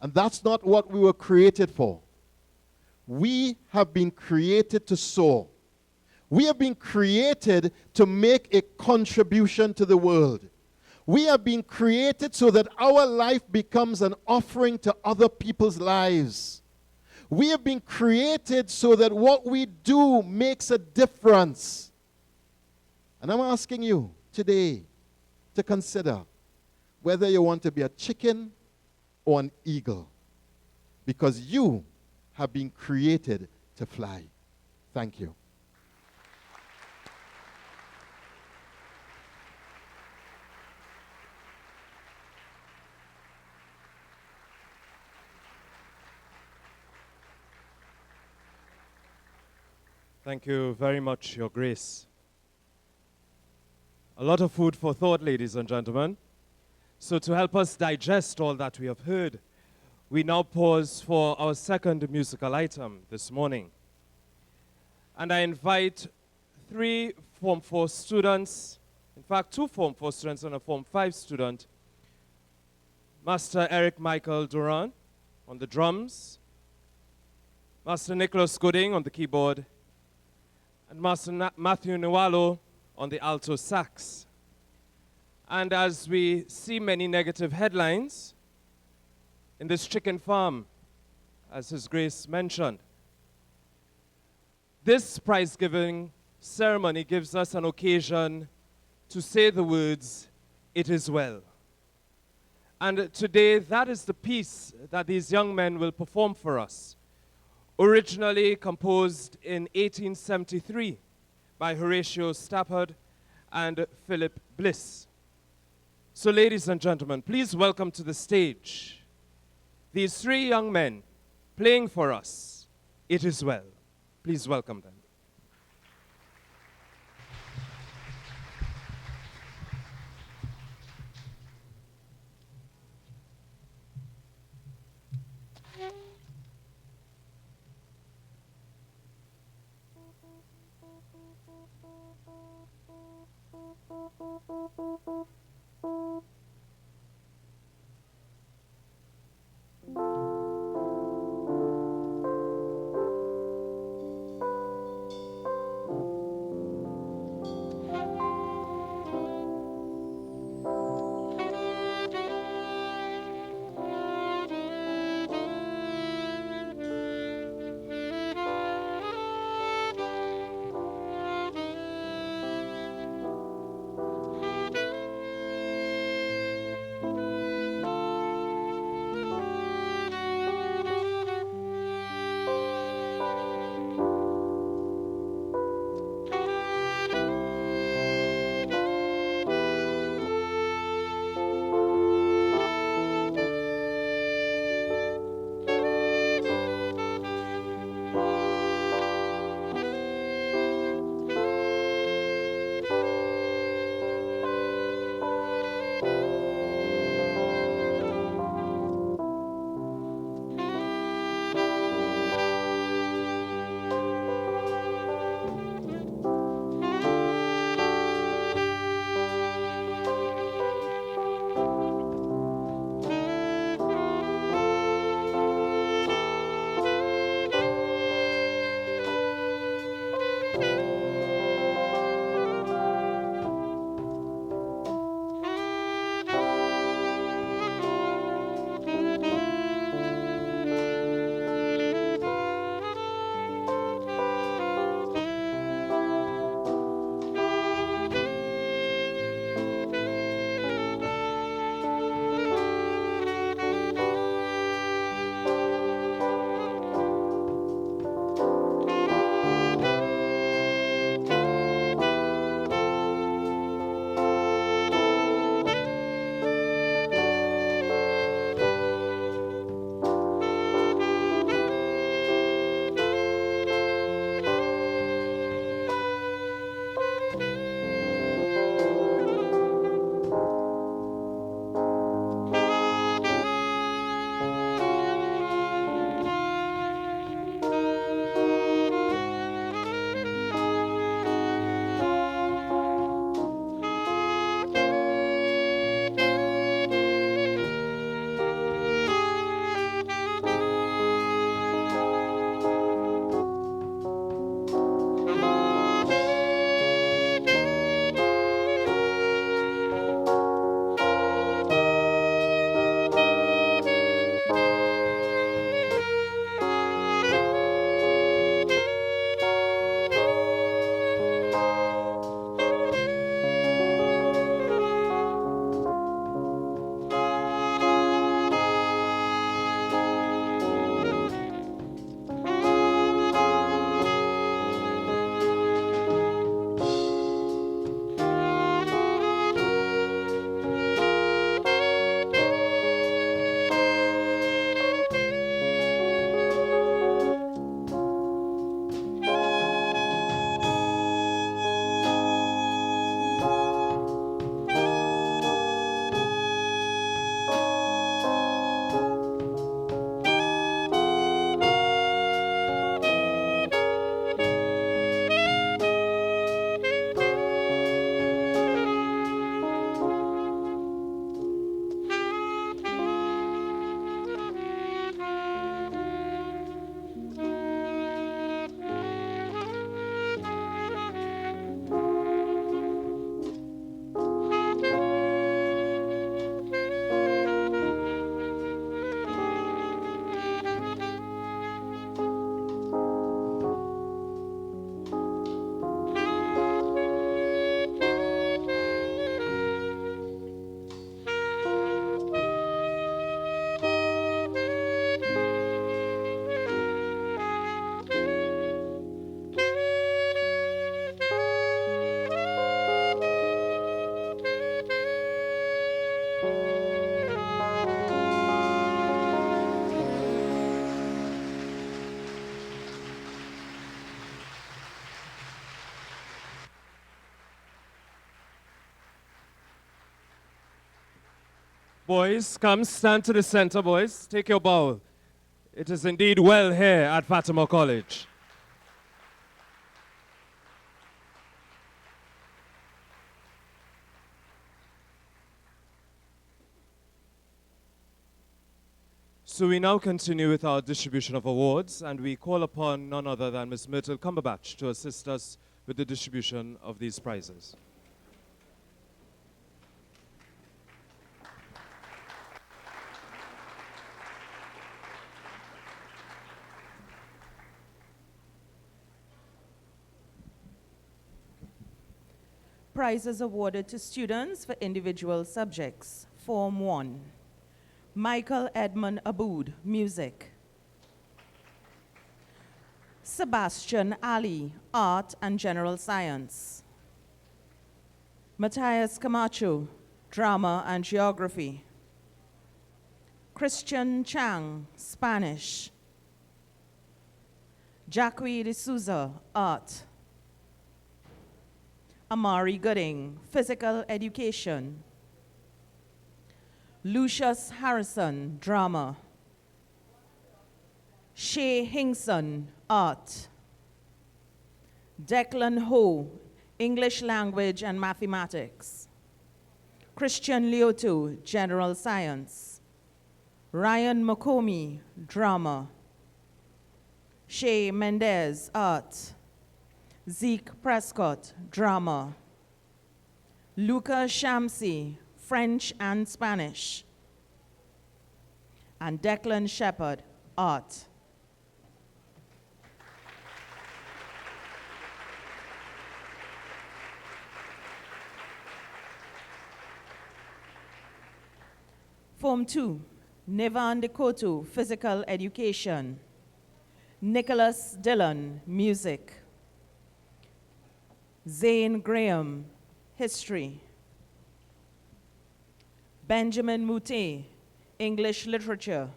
And that's not what we were created for. We have been created to soar. We have been created to make a contribution to the world. We have been created so that our life becomes an offering to other people's lives. We have been created so that what we do makes a difference. And I'm asking you today to consider whether you want to be a chicken or an eagle, because you have been created to fly. Thank you. Thank you very much, Your Grace. A lot of food for thought, ladies and gentlemen. So to help us digest all that we have heard, we now pause for our second musical item this morning. And I invite 3 Form 4 students, in fact 2 Form 4 students and a Form 5 student, Master Eric Michael Duran on the drums, Master Nicholas Gooding on the keyboard, and Master Matthew Nwalo on the alto sax. And as we see many negative headlines in this chicken farm, as His Grace mentioned, this prize-giving ceremony gives us an occasion to say the words, "It is well." And today, that is the piece that these young men will perform for us. Originally composed in 1873 by Horatio Stafford and Philip Bliss. So ladies and gentlemen, please welcome to the stage these 3 young men playing for us, "It Is Well." Please welcome them. Boys, come stand to the center, boys. Take your bow. It is indeed well here at Fatima College. So we now continue with our distribution of awards, and we call upon none other than Ms. Myrtle Cumberbatch to assist us with the distribution of these prizes. Prizes awarded to students for individual subjects. Form 1. Michael Edmund Aboud, Music. Sebastian Ali, Art and General Science. Matthias Camacho, Drama and Geography. Christian Chang, Spanish. Jacque de Souza, Art. Amari Gooding, Physical Education. Lucius Harrison, Drama. Shay Hingson, Art. Declan Ho, English Language and Mathematics. Christian Lioto, General Science. Ryan Makomi, Drama. Shay Mendez, Art. Zeke Prescott, Drama. Luca Shamsi, French and Spanish. And Declan Shepherd, Art. Form 2, Nevan Dekoto, Physical Education. Nicholas Dillon, Music. Zane Graham, History. Benjamin Moutet, English Literature.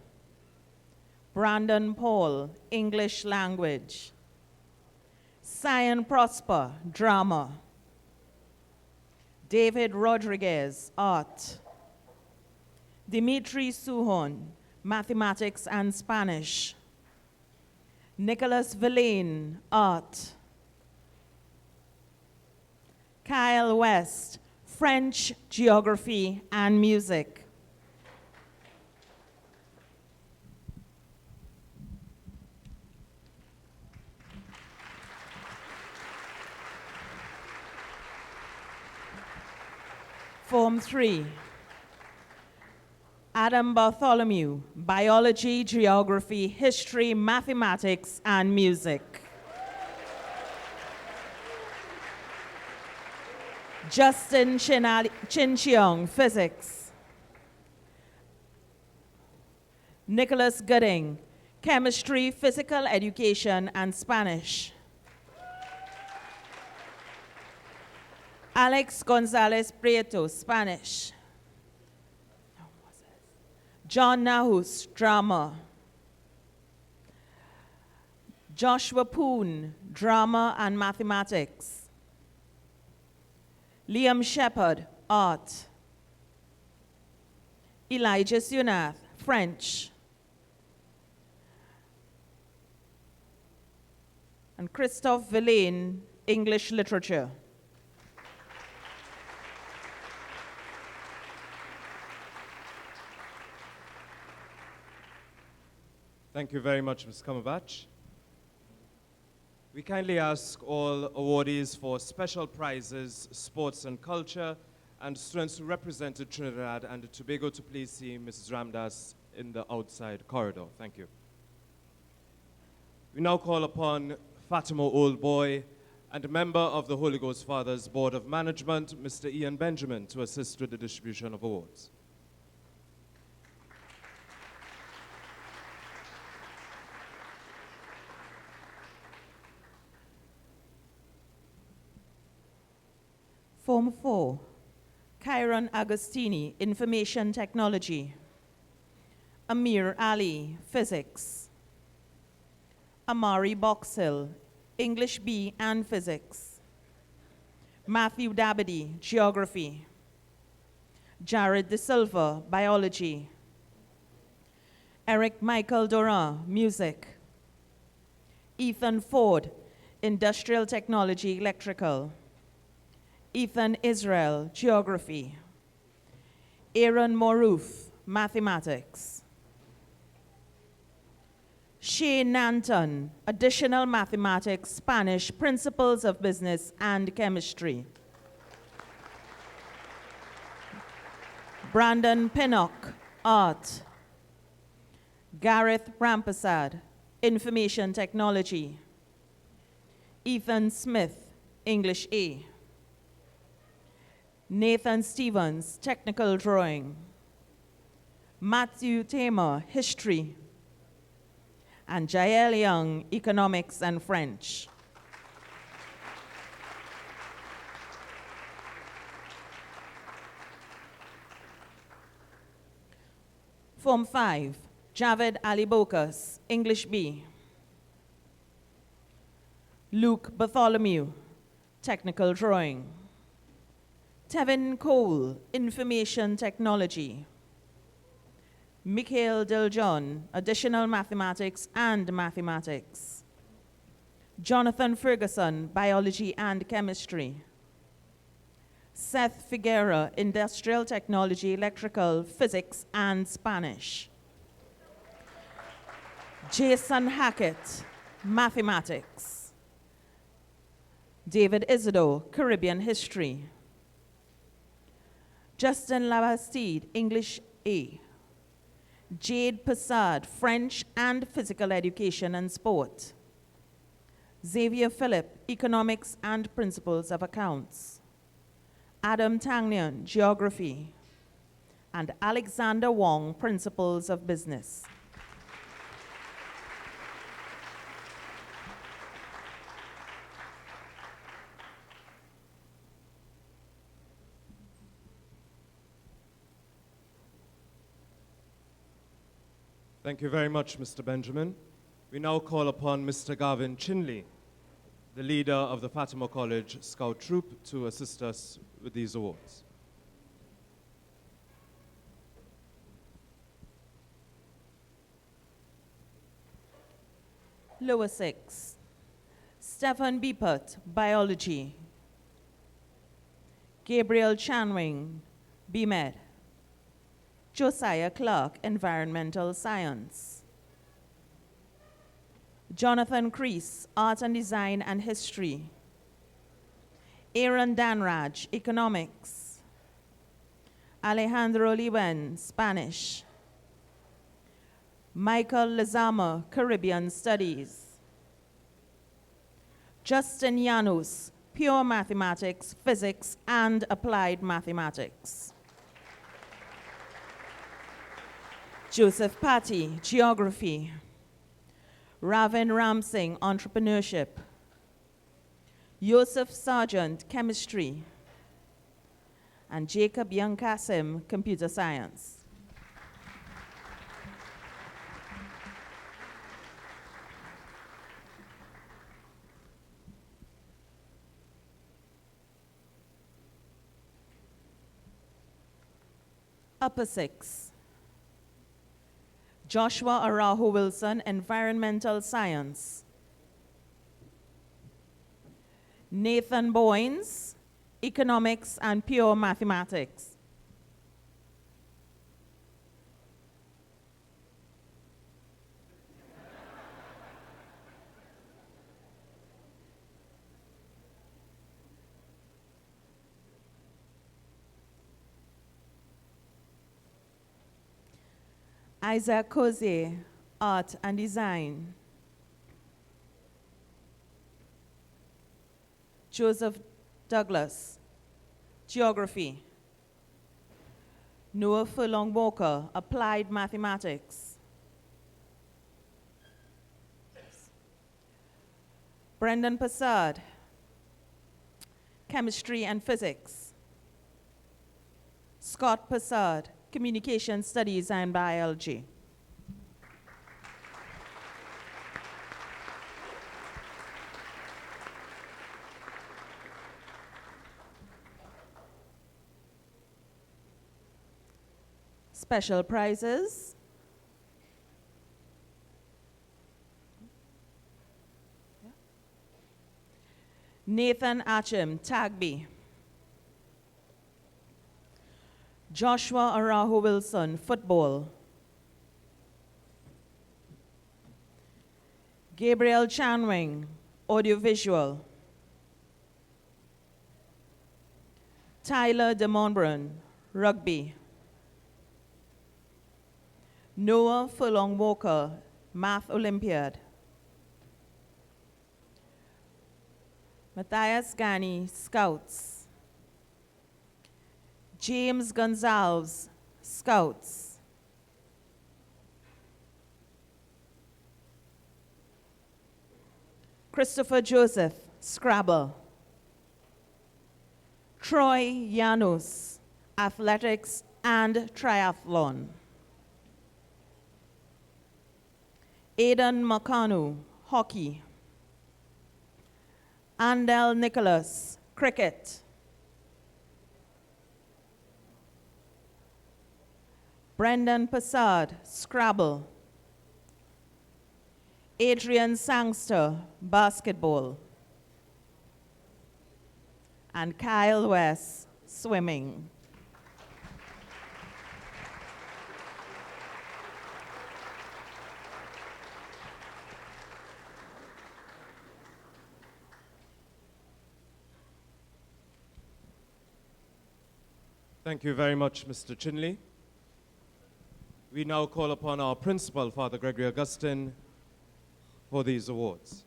Brandon Paul, English Language. Cyan Prosper, Drama. David Rodriguez, Art. Dimitri Suhon, Mathematics and Spanish. Nicholas Villain, Art. Kyle West, French, Geography and Music. Form 3. Adam Bartholomew, Biology, Geography, History, Mathematics and Music. Justin Chin-Cheong, Physics. Nicholas Gooding, Chemistry, Physical Education, and Spanish. Alex Gonzalez Prieto, Spanish. John Nahus, Drama. Joshua Poon, Drama and Mathematics. Liam Shepard, Art. Elijah Sunath, French. And Christophe Villain, English Literature. Thank you very much, Ms. Cumberbatch. We kindly ask all awardees for special prizes, sports and culture, and students who represented Trinidad and Tobago to please see Mrs. Ramdas in the outside corridor. Thank you. We now call upon Fatima Old Boy and a member of the Holy Ghost Fathers Board of Management, Mr. Ian Benjamin, to assist with the distribution of awards. Form 4, Kyron Agostini, Information Technology. Amir Ali, Physics. Amari Boxhill, English B and Physics. Matthew Dabady, Geography. Jared De Silva, biology. Eric Michael Doran, music. Ethan Ford, industrial technology, electrical. Ethan Israel, geography. Aaron Moroof, mathematics. Shane Nanton, additional mathematics, Spanish, principles of business, and chemistry. Brandon Pinnock, art. Gareth Rampasad, information technology. Ethan Smith, English A. Nathan Stevens, technical drawing. Matthew Tamer, history. And Jael Young, economics and French. Form 5, Javed Ali Bokas, English B. Luke Bartholomew, technical drawing. Tevin Cole, information technology. Mikhail Diljon, additional mathematics and mathematics. Jonathan Ferguson, biology and chemistry. Seth Figuera, industrial technology, electrical, physics, and Spanish. Jason Hackett, mathematics. David Isidore, Caribbean history. Justin Labastide, English A. Jade Passard, French and physical education and sport. Xavier Phillip, economics and principles of accounts. Adam Tangnian, geography. And Alexander Wong, principles of business. Thank you very much, Mr. Benjamin. We now call upon Mr. Gavin Chinley, the leader of the Fatima College Scout Troop, to assist us with these awards. Lower 6. Stephen Beepert, biology. Gabriel Chanwing, BMed. Josiah Clark, environmental science. Jonathan Crease, art and design and history. Aaron Danraj, economics. Alejandro Liwen, Spanish. Michael Lezama, Caribbean studies. Justin Llanos, pure mathematics, physics, and applied mathematics. Joseph Patty, geography. Ravin Ramsingh, entrepreneurship. Yosef Sargent, chemistry. And Jacob Young Kasim, computer science. Upper 6. Joshua Arahu Wilson, environmental science. Nathan Boynes, economics and pure mathematics. Isaac Cozier, art and design. Joseph Douglas, geography. Noah Furlong Walker, applied mathematics. Brendan Passard, chemistry and physics. Scott Passard, communication studies and biology. Special prizes. Nathan Achim, Tagby. Joshua Arahu Wilson, football. Gabriel Chanwing, audiovisual. Tyler de Montbrun, rugby. Noah Furlong Walker, Math Olympiad. Matthias Gani, Scouts. James Gonzalez, Scouts. Christopher Joseph, Scrabble. Troy Janus, athletics and triathlon. Aidan Makanu, hockey. Andel Nicholas, cricket. Brendan Passard, Scrabble. Adrian Sangster, basketball. And Kyle West, swimming. Thank you very much, Mr. Chinley. We now call upon our principal, Father Gregory Augustine, for these awards.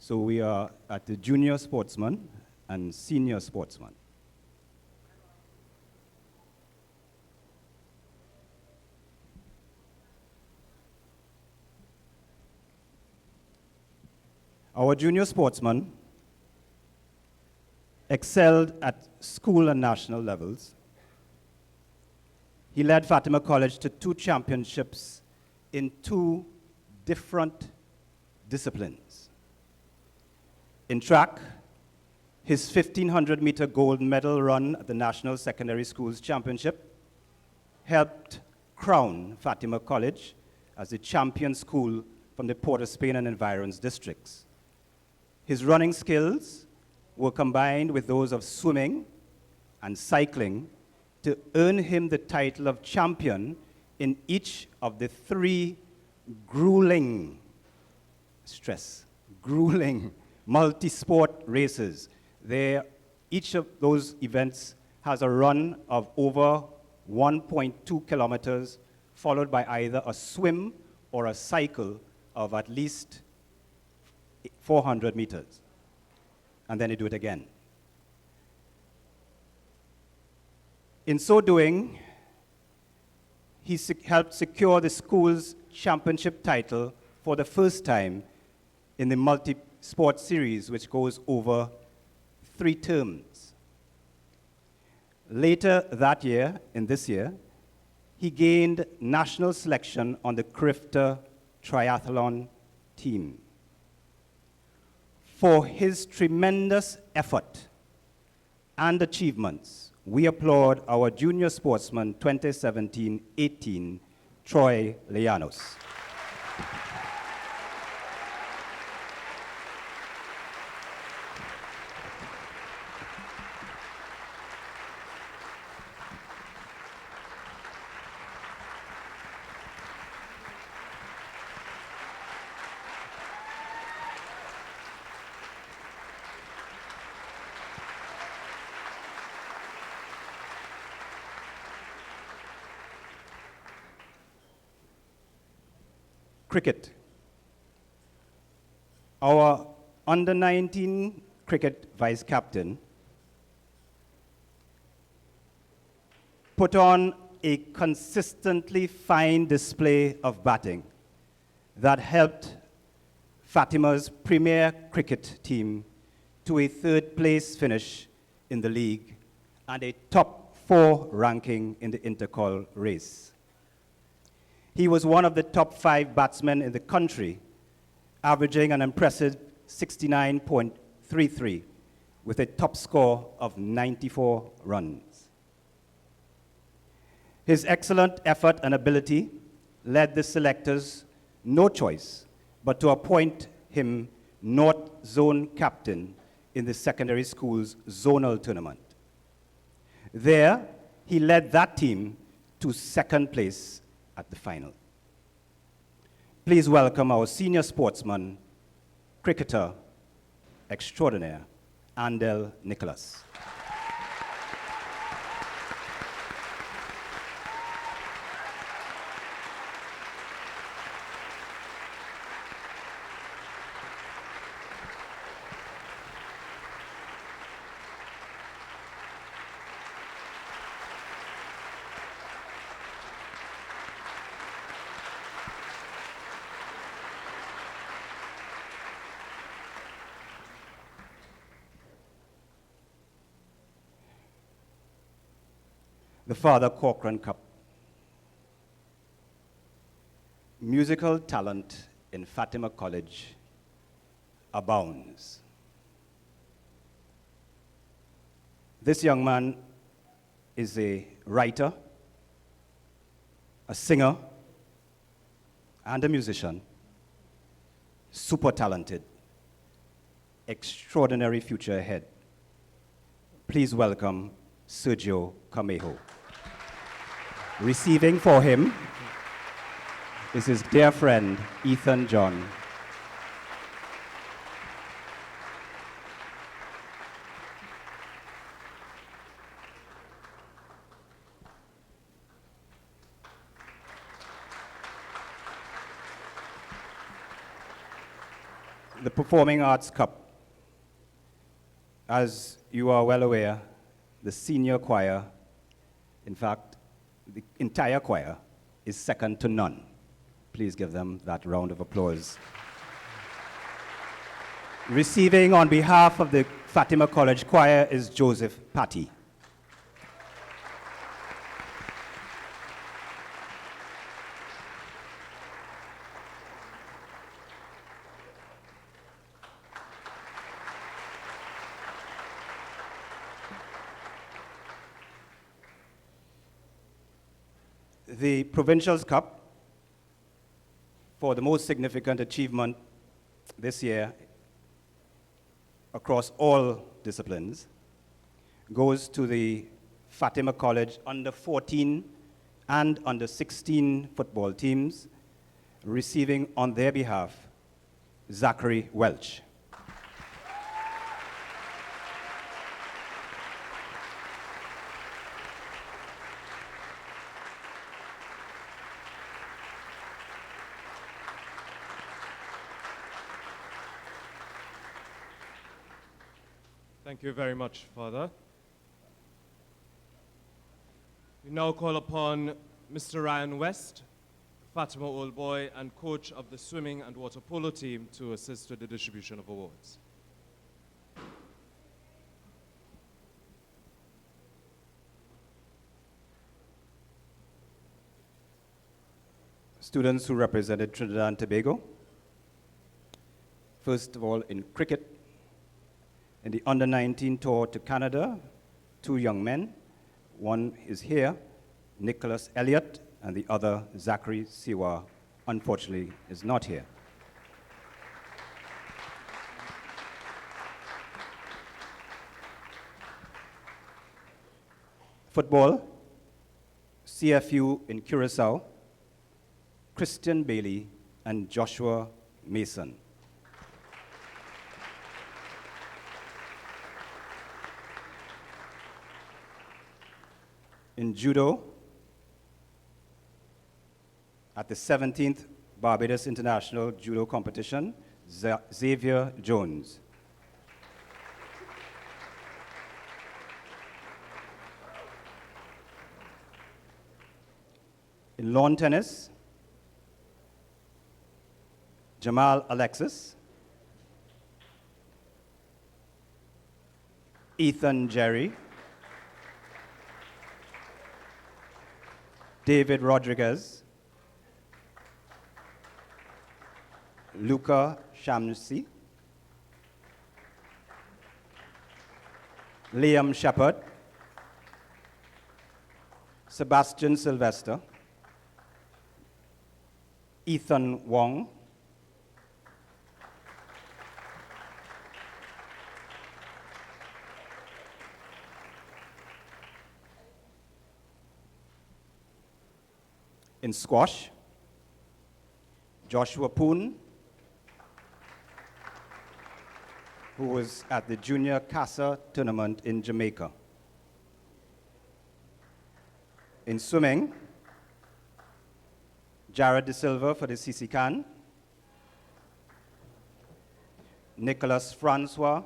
So we are at the junior sportsman and senior sportsman. Our junior sportsman excelled at school and national levels. He led Fatima College to 2 championships in 2 different disciplines. In track, his 1,500-meter gold medal run at the National Secondary Schools Championship helped crown Fatima College as the champion school from the Port of Spain and environs districts. His running skills were combined with those of swimming and cycling to earn him the title of champion in each of the 3 grueling multi-sport races. Each of those events has a run of over 1.2 kilometers, followed by either a swim or a cycle of at least 400 meters. And then they do it again. In so doing, he helped secure the school's championship title for the first time in the multi-sport series, which goes over 3 terms. Later that year, in this year, he gained national selection on the Crifter triathlon team. For his tremendous effort and achievements, we applaud our junior sportsman 2017-18, Troy Llanos. Cricket. Our under-19 cricket vice captain put on a consistently fine display of batting that helped Fatima's premier cricket team to a third-place finish in the league and a top 4 ranking in the intercol race. He was one of the top 5 batsmen in the country, averaging an impressive 69.33 with a top score of 94 runs. His excellent effort and ability led the selectors no choice but to appoint him North Zone captain in the secondary school's zonal tournament. There, he led that team to second place at the final. Please welcome our senior sportsman, cricketer extraordinaire, Andel Nicholas. The Father Corcoran Cup. Musical talent in Fatima College abounds. This young man is a writer, a singer, and a musician, super talented, extraordinary future ahead. Please welcome Sergio Camejo. Receiving for him is his dear friend, Ethan John. The Performing Arts Cup. As you are well aware, the senior choir, in fact, the entire choir, is second to none. Please give them that round of applause. Receiving on behalf of the Fatima College Choir is Joseph Patty. The Provincials Cup, for the most significant achievement this year across all disciplines, goes to the Fatima College under 14 and under 16 football teams, receiving on their behalf Zachary Welch. Thank you very much, Father. We now call upon Mr. Ryan West, Fatima Old Boy, and coach of the swimming and water polo team to assist with the distribution of awards. Students who represented Trinidad and Tobago. First of all, in cricket, in the under-19 tour to Canada, 2 young men. One is here, Nicholas Elliott, and the other, Zachary Siwa, unfortunately is not here. Football, CFU in Curacao, Christian Bailey and Joshua Mason. In judo, at the 17th Barbados International Judo Competition, Xavier Jones. In lawn tennis, Jamal Alexis, Ethan Jerry, David Rodriguez, Luca Shamsi, Liam Shepard, Sebastian Sylvester, Ethan Wong, in squash, Joshua Poon, who was at the Junior CASA tournament in Jamaica. In swimming, Jared De Silva for the CC Can, Nicholas Francois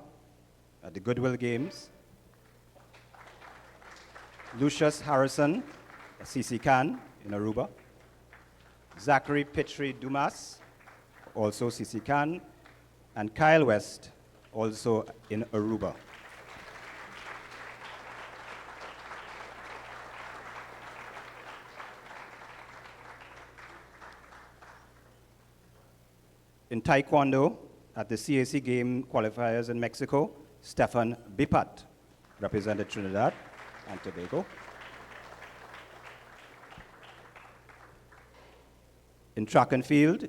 at the Goodwill Games, Lucius Harrison at CC Can in Aruba, Zachary Pitry Dumas, also CC Can, and Kyle West, also in Aruba. In Taekwondo, at the CAC Game qualifiers in Mexico, Stefan Bipat represented Trinidad and Tobago. In track and field,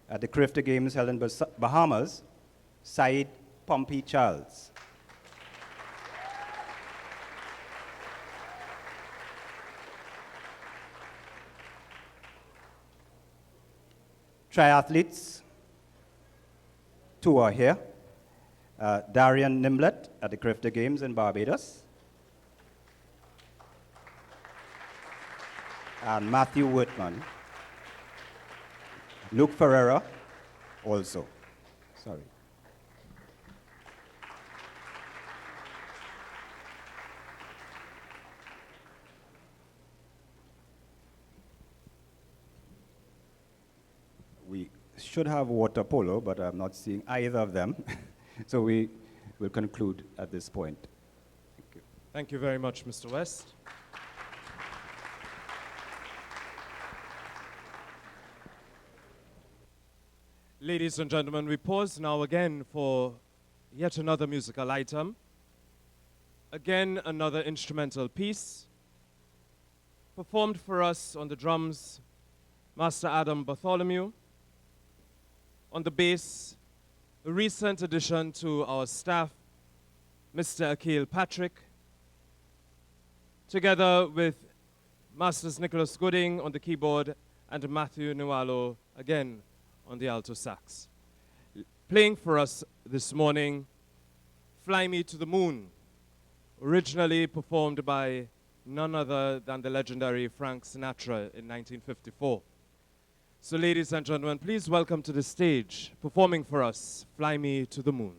at the CRIFTA Games held in Bahamas, Said Pompey Charles. Triathletes, two are here. Darian Nimblett at the CRIFTA Games in Barbados. And Matthew Whitman. Luke Ferreira, also. Sorry. We should have water polo, but I'm not seeing either of them. So we will conclude at this point. Thank you. Thank you very much, Mr. West. Ladies and gentlemen, we pause now again for yet another musical item. Again, another instrumental piece. Performed for us on the drums, Master Adam Bartholomew. On the bass, a recent addition to our staff, Mr. Akil Patrick. Together with Masters Nicholas Gooding on the keyboard and Matthew Nualo again on the alto sax. Playing for us this morning, Fly Me to the Moon, originally performed by none other than the legendary Frank Sinatra in 1954. So ladies and gentlemen, please welcome to the stage, performing for us, Fly Me to the Moon.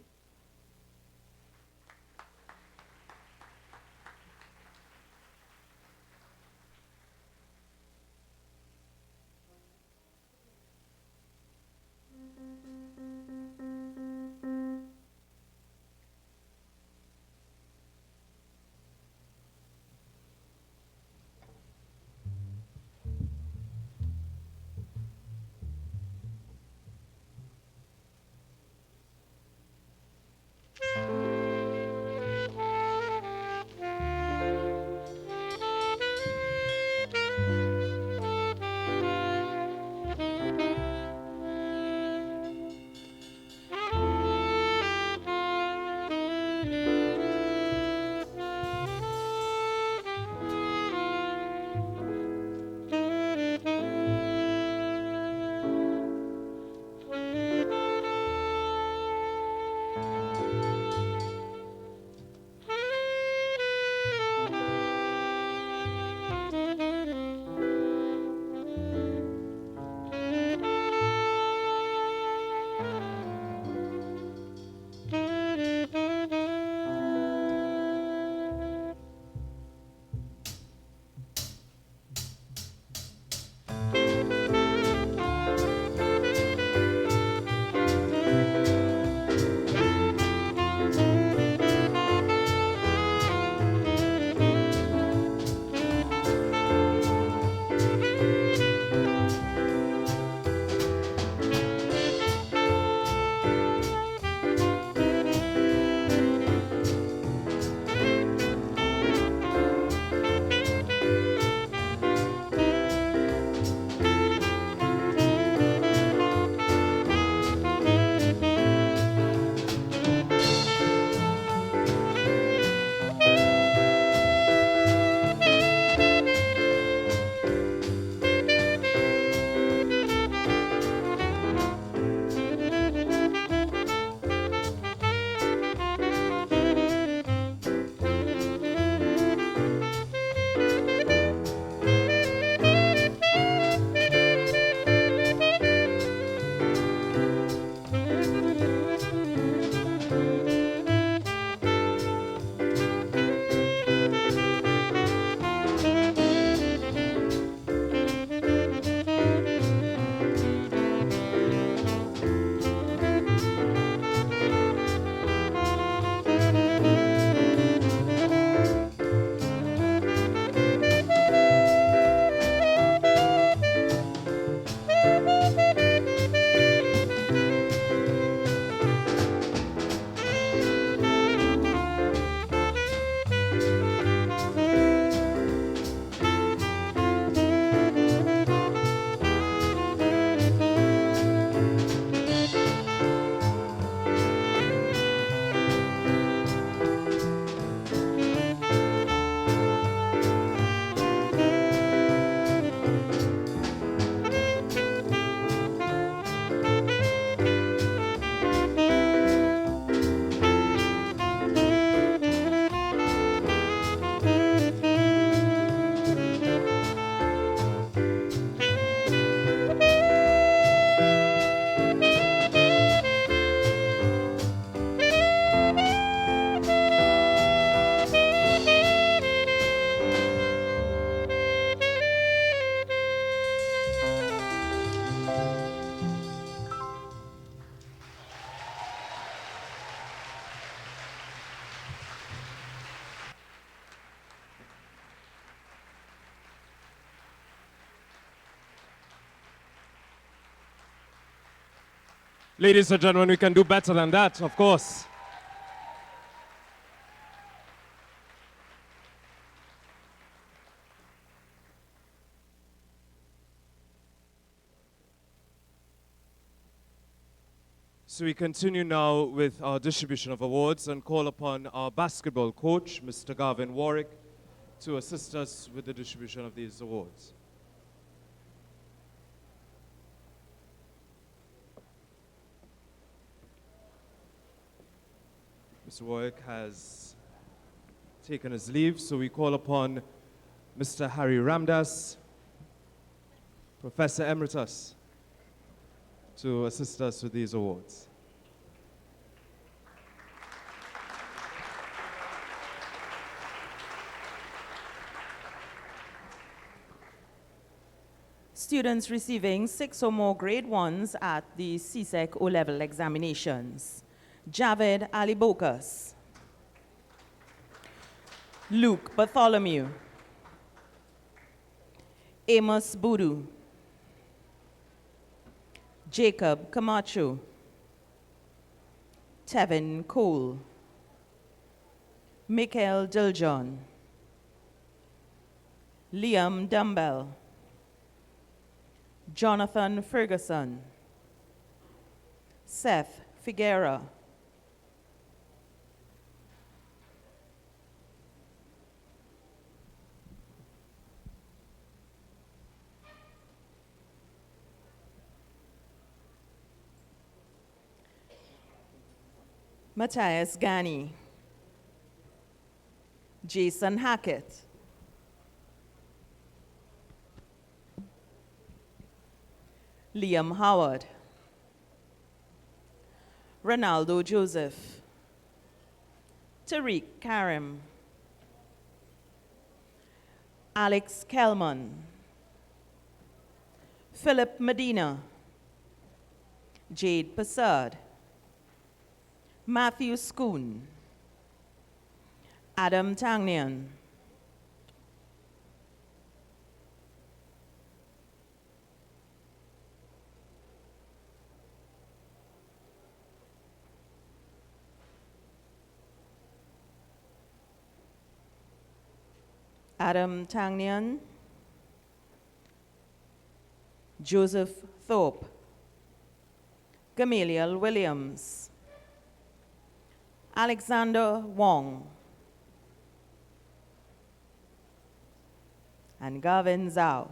Ladies and gentlemen, we can do better than that, of course. So we continue now with our distribution of awards and call upon our basketball coach, Mr. Garvin Warwick, to assist us with the distribution of these awards. Mr. Warwick has taken his leave, so we call upon Mr. Harry Ramdas, Professor Emeritus, to assist us with these awards. Students receiving 6 or more grade 1s at the CSEC O-level examinations. Javed Ali Bokas. Luke Bartholomew. Amos Budu. Jacob Camacho. Tevin Cole. Michael Diljon. Liam Dumbbell. Jonathan Ferguson. Seth Figuera. Matthias Gani. Jason Hackett. Liam Howard. Ronaldo Joseph. Tariq Karim. Alex Kelman. Philip Medina. Jade Passard. Matthew Schoon. Adam Tangnian. Adam Tangnian. Joseph Thorpe. Gamaliel Williams. Alexander Wong. And Gavin Zhao.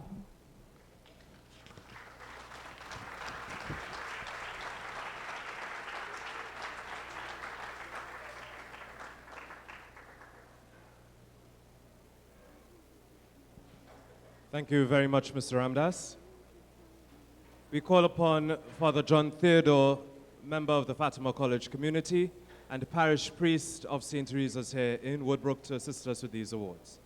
Thank you very much, Mr. Ramdas. We call upon Father John Theodore, member of the Fatima College community and parish priest of St. Teresa's here in Woodbrook, to assist us with these awards.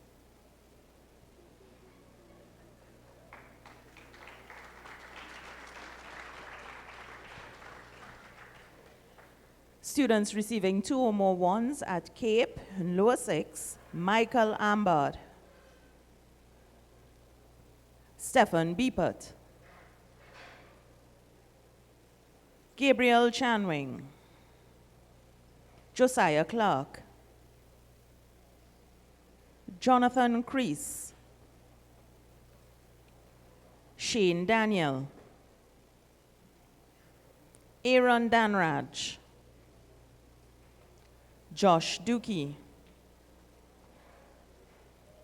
Students receiving 2 or more 1s at Cape and Lower 6, Michael Ambard. Stephen Beepert. Gabriel Chanwing. Josiah Clark. Jonathan Crease. Shane Daniel. Aaron Danraj. Josh Dookie.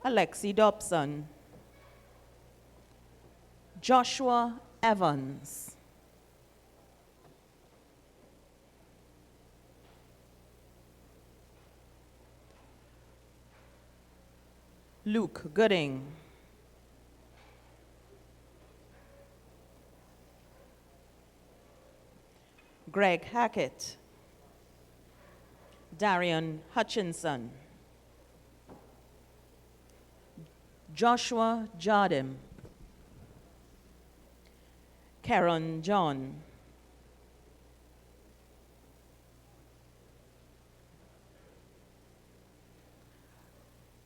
Alexi Dobson. Joshua Evans. Luke Gooding. Greg Hackett. Darian Hutchinson. Joshua Jardim. Karen John.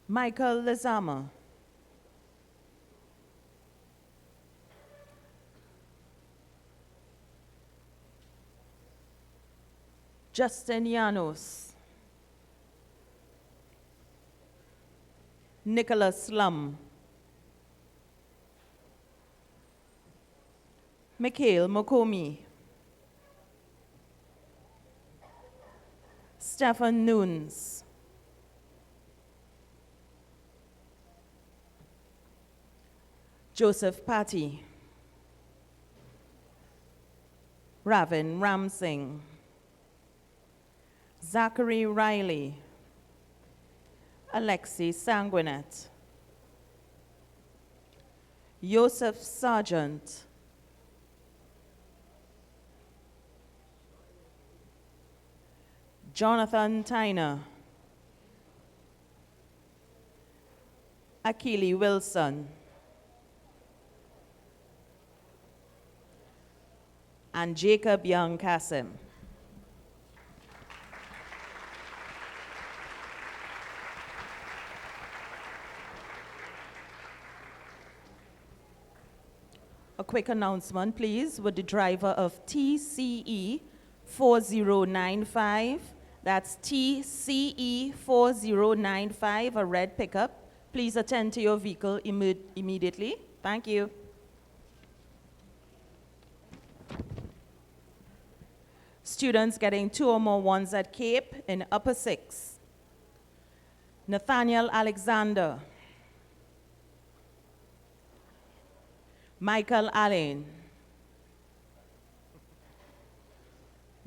Michael Lezama. Justin Llanos. Nicholas Lum. Mikhail Mokomi. Stefan Nunes. Joseph Patty. Ravin Ramsingh. Zachary Riley. Alexi Sanguinet. Joseph Sargent. Jonathan Tyner. Akili Wilson. And Jacob Young Kasim. A quick announcement, please. Would the driver of TCE 4095, that's TCE 4095, a red pickup, please attend to your vehicle immediately. Thank you. Students getting 2 or more ones at Cape in upper 6. Nathaniel Alexander. Michael Allen.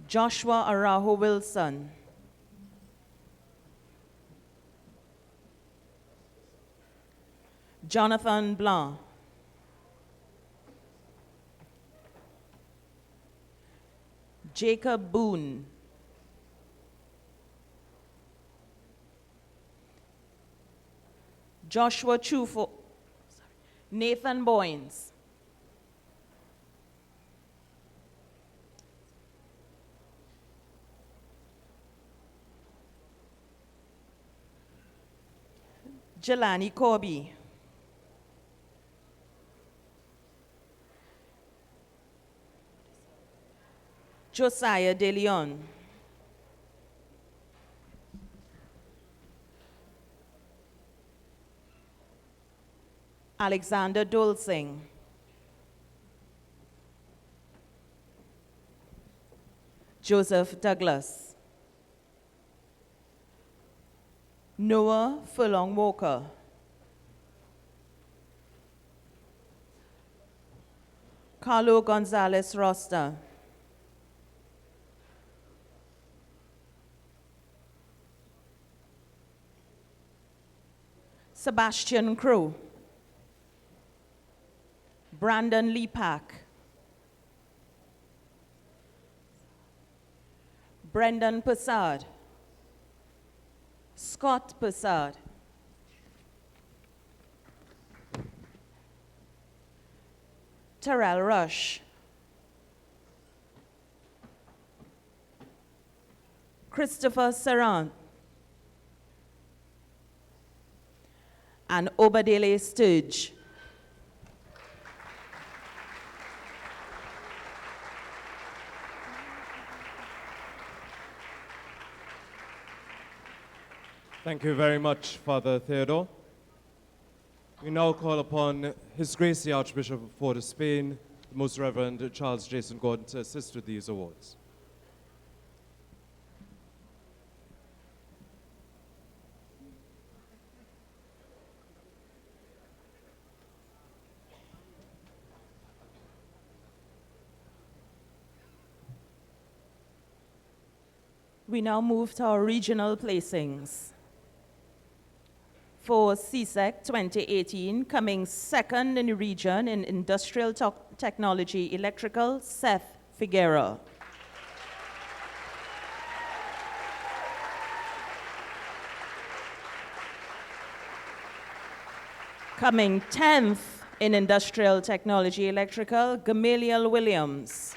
Joshua Araho Wilson. Jonathan Blanc. Jacob Boone. Joshua Chufo. Nathan Boynes. Jelani Corby. Josiah De Leon. Alexander Dolsing. Joseph Douglas. Noah Furlong Walker. Carlo Gonzalez Rosta. Sebastian Crow. Brandon Lepak. Brendan Passard. Scott Passard. Terrell Rush. Christopher Serrant. And Obadele Sturge. Thank you very much, Father Theodore. We now call upon His Grace the Archbishop of Port of Spain, the Most Reverend Charles Jason Gordon, to assist with these awards. We now move to our regional placings. For CSEC 2018, coming second in the region in Industrial Technology Electrical, Seth Figuera. Coming 10th in Industrial Technology Electrical, Gamaliel Williams.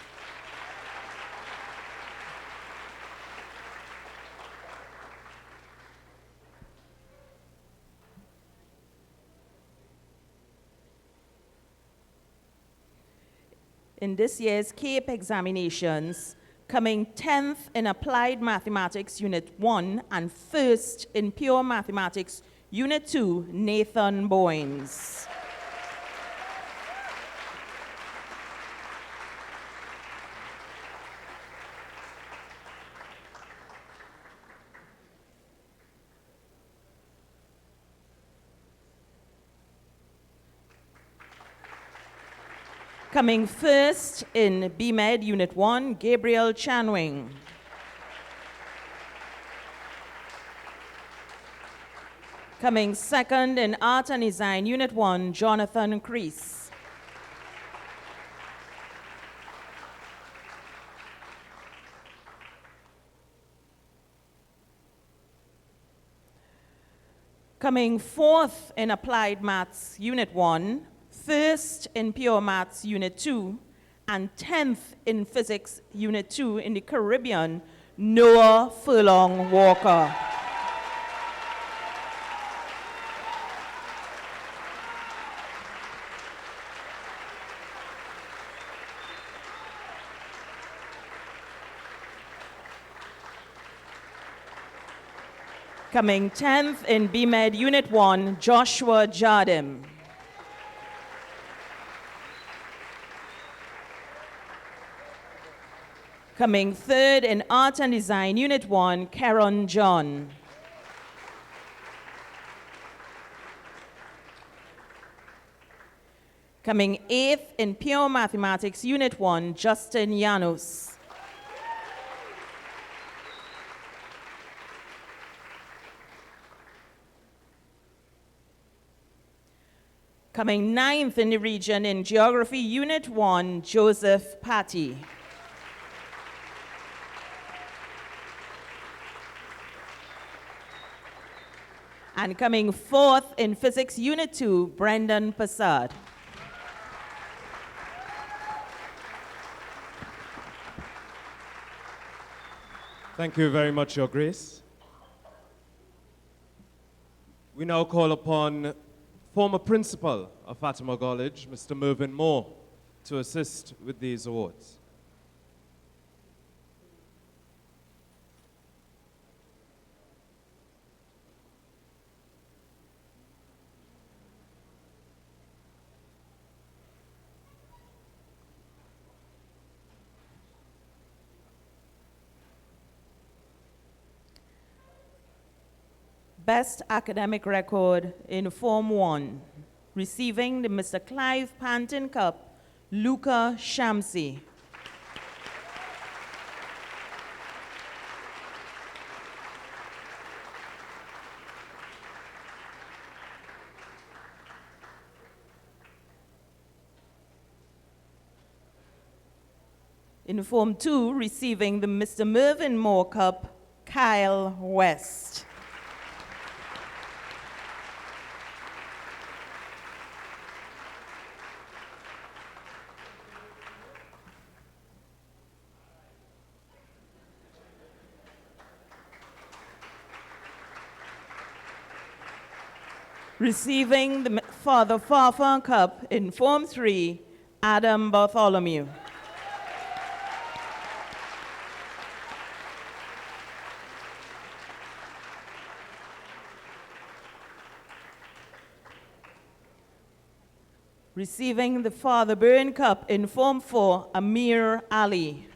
In this year's CAPE examinations, Coming 10th in Applied Mathematics, Unit 1, and 1st in Pure Mathematics, Unit 2, Nathan Boynes. Coming 1st in BMed Unit 1, Gabriel Chanwing. Coming 2nd in Art and Design Unit 1, Jonathan Crease. Coming 4th in Applied Maths Unit 1, 1st in Pure Maths Unit 2, and 10th in Physics Unit 2 in the Caribbean, Noah Furlong Walker. Coming 10th in BMed Unit 1, Joshua Jardim. Coming 3rd in Art and Design Unit 1, Karen John. Coming 8th in Pure Mathematics Unit 1, Justin Llanos. Coming 9th in the region in Geography Unit 1, Joseph Patty. And coming 4th in Physics Unit 2, Brendan Passard. Thank you very much, Your Grace. We now call upon former principal of Fatima College, Mr. Mervyn Moore, to assist with these awards. Best Academic Record in Form 1, receiving the Mr. Clive Panton Cup, Luca Shamsi. In Form 2, receiving the Mr. Mervyn Moore Cup, Kyle West. Receiving the Father Farfan Cup in Form 3, Adam Bartholomew. Receiving the Father Byrne Cup in Form 4, Amir Ali.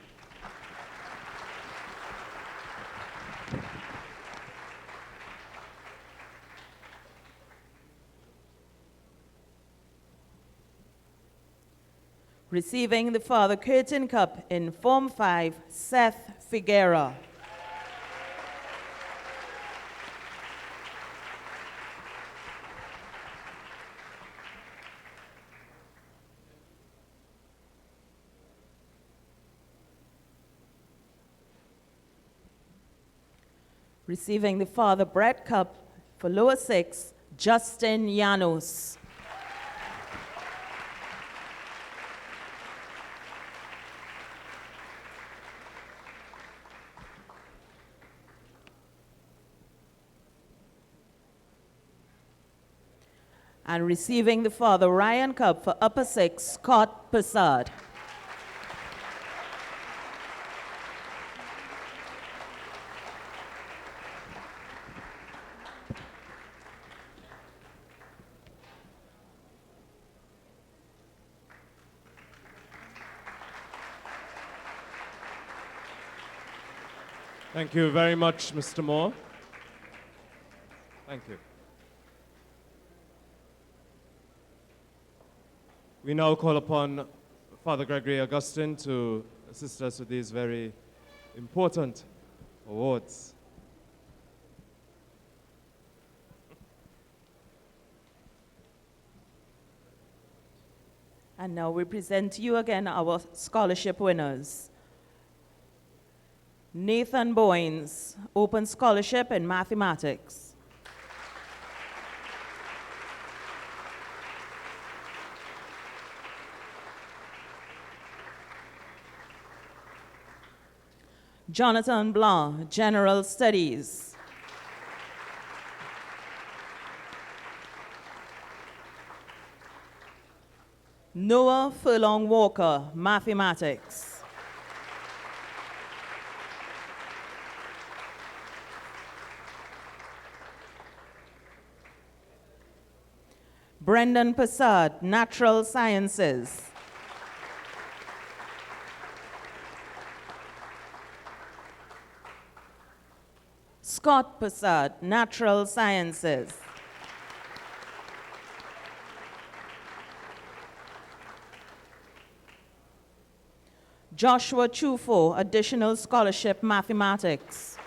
Receiving the Father Curtin Cup in Form 5, Seth Figuera. Receiving the Father Brett Cup for Lower 6, Justin Llanos. And receiving the Father Ryan Cup for Upper 6, Scott Passard. Thank you very much, Mr. Moore. Thank you. We now call upon Father Gregory Augustine to assist us with these very important awards. And now we present to you again our scholarship winners. Nathan Boynes, Open Scholarship in Mathematics. Jonathan Blanc, General Studies. Noah Furlong Walker, Mathematics. Brendan Passard, Natural Sciences. Scott Passard, Natural Sciences. Joshua Chufo, Additional Scholarship, Mathematics.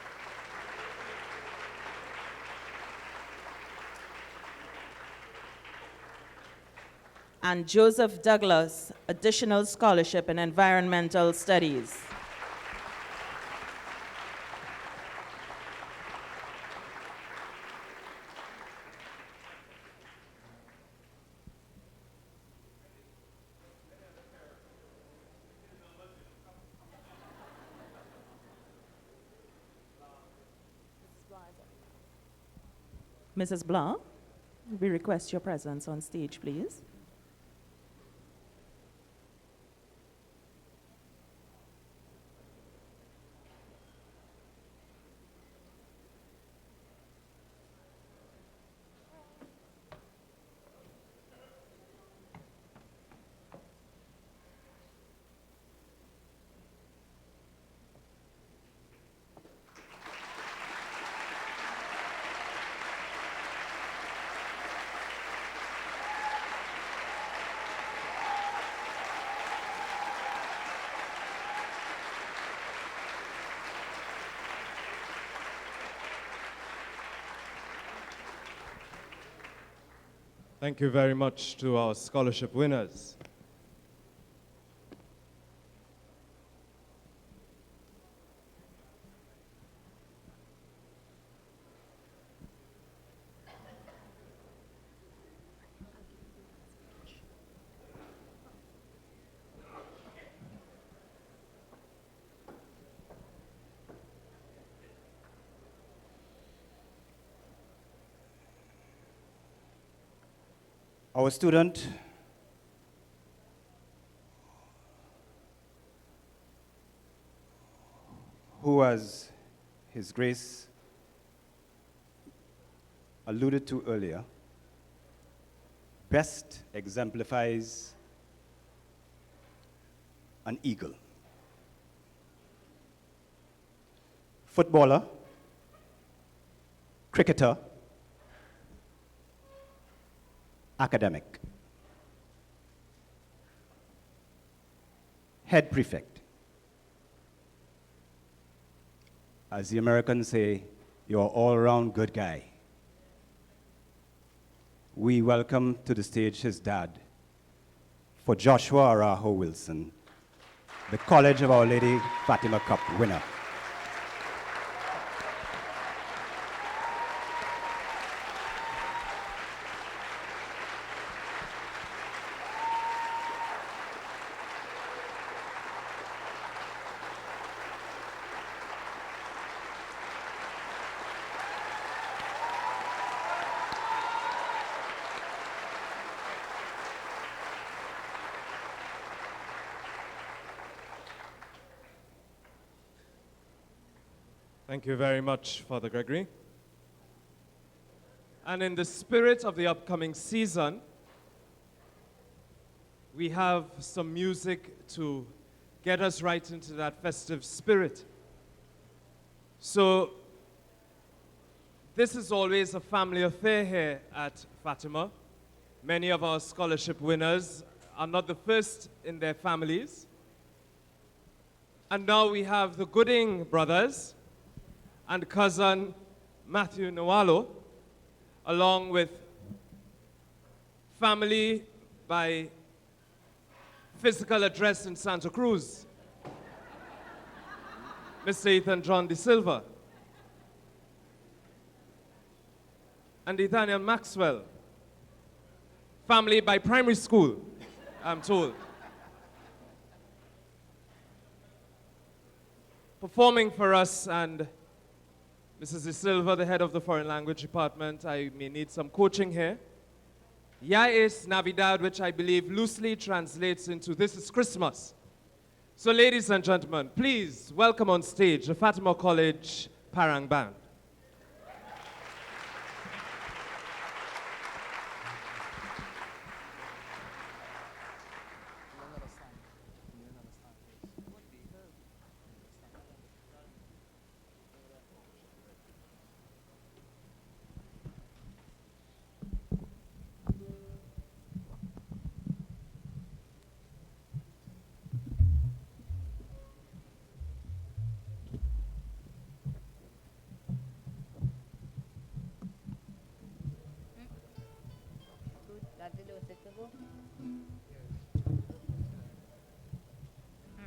And Joseph Douglas, Additional Scholarship in Environmental Studies. Mrs. Blanc, we request your presence on stage, please. Thank you very much to our scholarship winners. Our student who, as His Grace alluded to earlier, best exemplifies an eagle. Footballer, cricketer, academic, head prefect. As the Americans say, you're an all-around good guy. We welcome to the stage his dad, for Joshua Arajo Wilson, the College of Our Lady Fatima Cup winner. Thank you very much, Father Gregory. And in the spirit of the upcoming season, we have some music to get us right into that festive spirit. So this is always a family affair here at Fatima. Many of our scholarship winners are not the first in their families. And now we have the Gooding brothers and cousin Matthew Nwalo, along with family by physical address in Santa Cruz, Mr. Ethan John De Silva, and Nathaniel Maxwell, family by primary school, I'm told. Performing for us, and Mrs. De Silva, the head of the foreign language department, I may need some coaching here. Ya es Navidad, which I believe loosely translates into this is Christmas. So ladies and gentlemen, please welcome on stage the Fatima College Parang Band.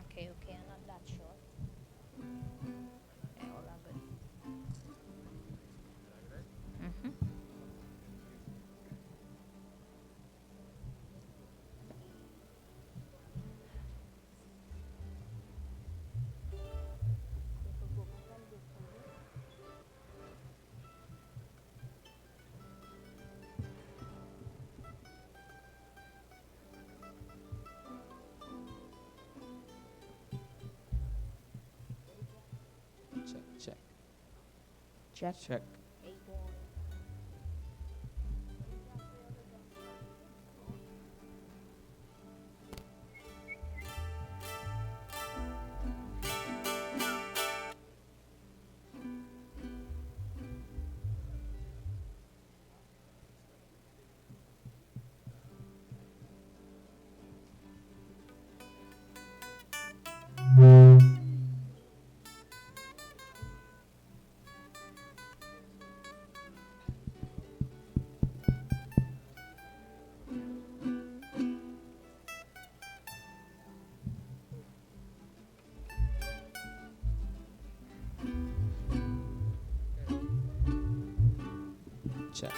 Okay, okay, I'm not that short. Okay, all are good. Check. Check. Check. 8-1. Check.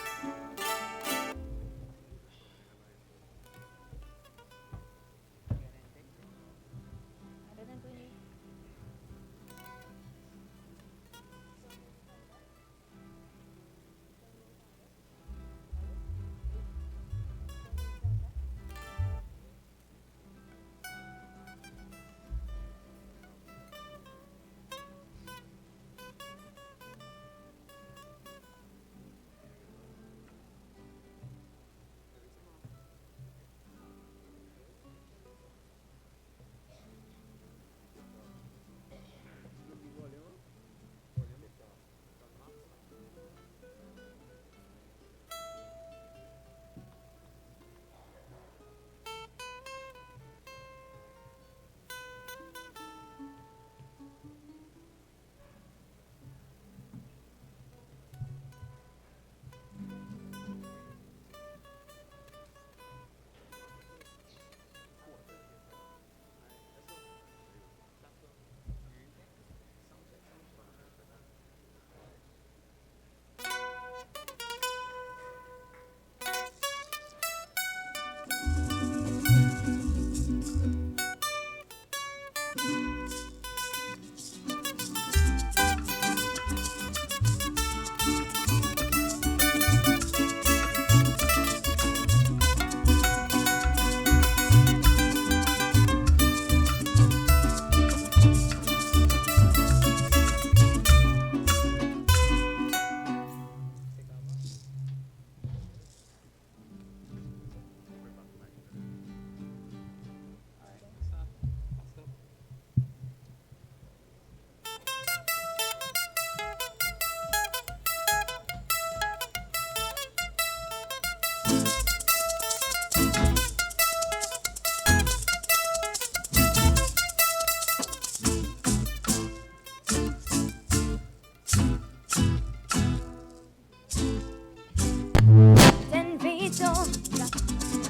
Te invito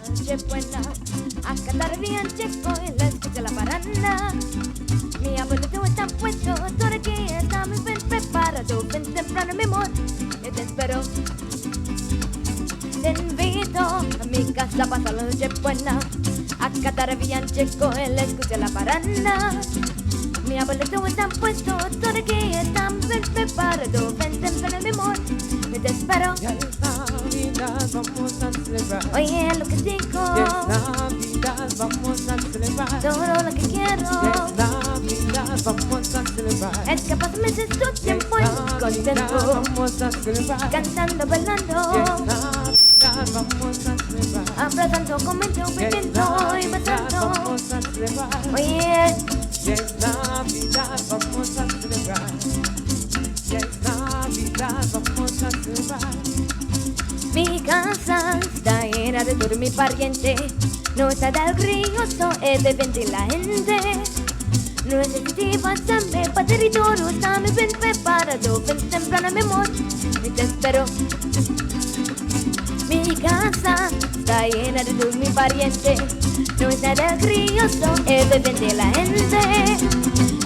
noche buena a cantar bien checo y la escucha la paranda. Mi abuelito está puesto, todo aquí está muy bien preparado. Ven temprano mi amor, yo te espero. Te invito a mi casa a pasar la noche buena a cantar bien checo y la escucha la paranda. Mi abuelito está puesto, todo aquí está muy bien preparado. Ven temprano mi amor, yo te espero. Navidad, vamos a celebrar. Oye, lo que digo, Navidad, vamos a celebrar. todo lo que quiero. Navidad, vamos a celebrar. Es que paso meses tu tiempo y muy contento, Vamos a celebrar. cantando, bailando, Navidad, vamos a celebrar. abrazando, comiendo, bebiendo y besando. Vamos a celebrar. Oye, Navidad, vamos a celebrar. Navidad, vamos a celebrar. mi casa está llena de todo mi pariente. No está del grioso, es de gente la gente. No necesito también para territorio, está muy bien preparado. Ven temprano, mi amor, y te espero. Mi casa está llena de todo mi pariente. No está del grioso, es de gente la gente.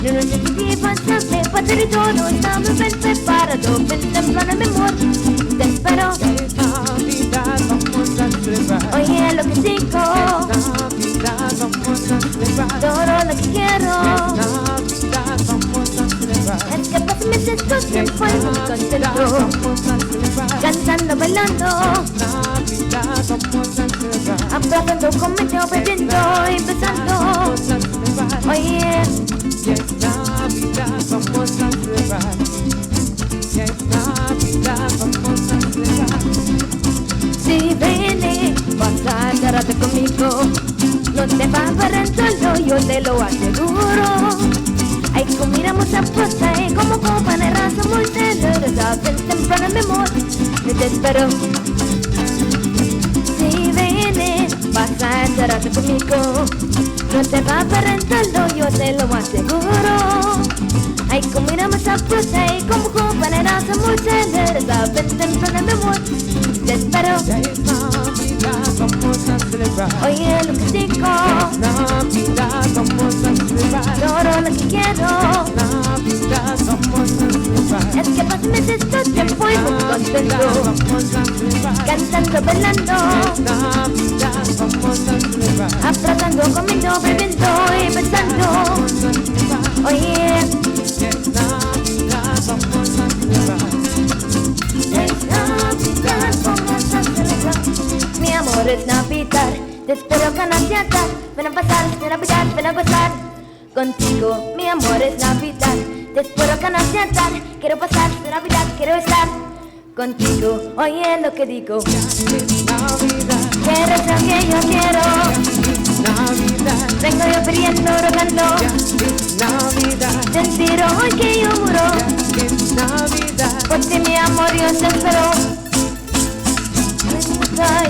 No necesito también para territorio, está muy bien preparado. Ven temprano, mi amor, y te espero. Navidad, vamos a celebrar. Oye, lo que digo, Navidad, vamos a celebrar. todo lo que quiero. Navidad, vamos a celebrar. Es que paso meses tu tiempo y muy contento, Vamos a celebrar. cantando, bailando, Navidad, vamos a celebrar. abrazando, comiendo, bebiendo y besando. Vamos a celebrar. Oye, Navidad, vamos a celebrar. Navidad, vamos a celebrar. si vienes, vas a quedarte conmigo. No te vas a ver solo, yo te lo aseguro. Ay, comida sabrosa y como compañeras muy generosa. Ven temprano, mi amor, yo te espero. Si vienes, vas a quedarte conmigo. No te vas a ver solo, yo te lo aseguro. Ay, comida sabrosa y como compañeras muy generosa. Ven temprano, mi amor, te espero. Navidad, vamos a celebrar. Oye, lo que digo, Navidad, vamos a celebrar. todo lo que quiero. Navidad, vamos a celebrar. Es que paso meses tu tiempo y muy contento, Vamos a celebrar. cantando, bailando, Navidad, vamos a celebrar. abrazando, comiendo, bebiendo y besando. Vamos a celebrar. Oye, Navidad, vamos a celebrar. es Navidad, vamos a celebrar. Mi amor, es Navidad, te espero con ansiedad. Ven a pasar, es Navidad, ven a gozar contigo. Mi amor, es Navidad, te espero con ansiedad. Quiero pasar, es Navidad, quiero estar contigo. Oye, lo que digo, Navidad, quieres lo que yo quiero. Navidad, Vengo yo pidiendo, rogando, Navidad, sentir hoy que yo muro. Navidad. Por ti, mi amor, yo te espero.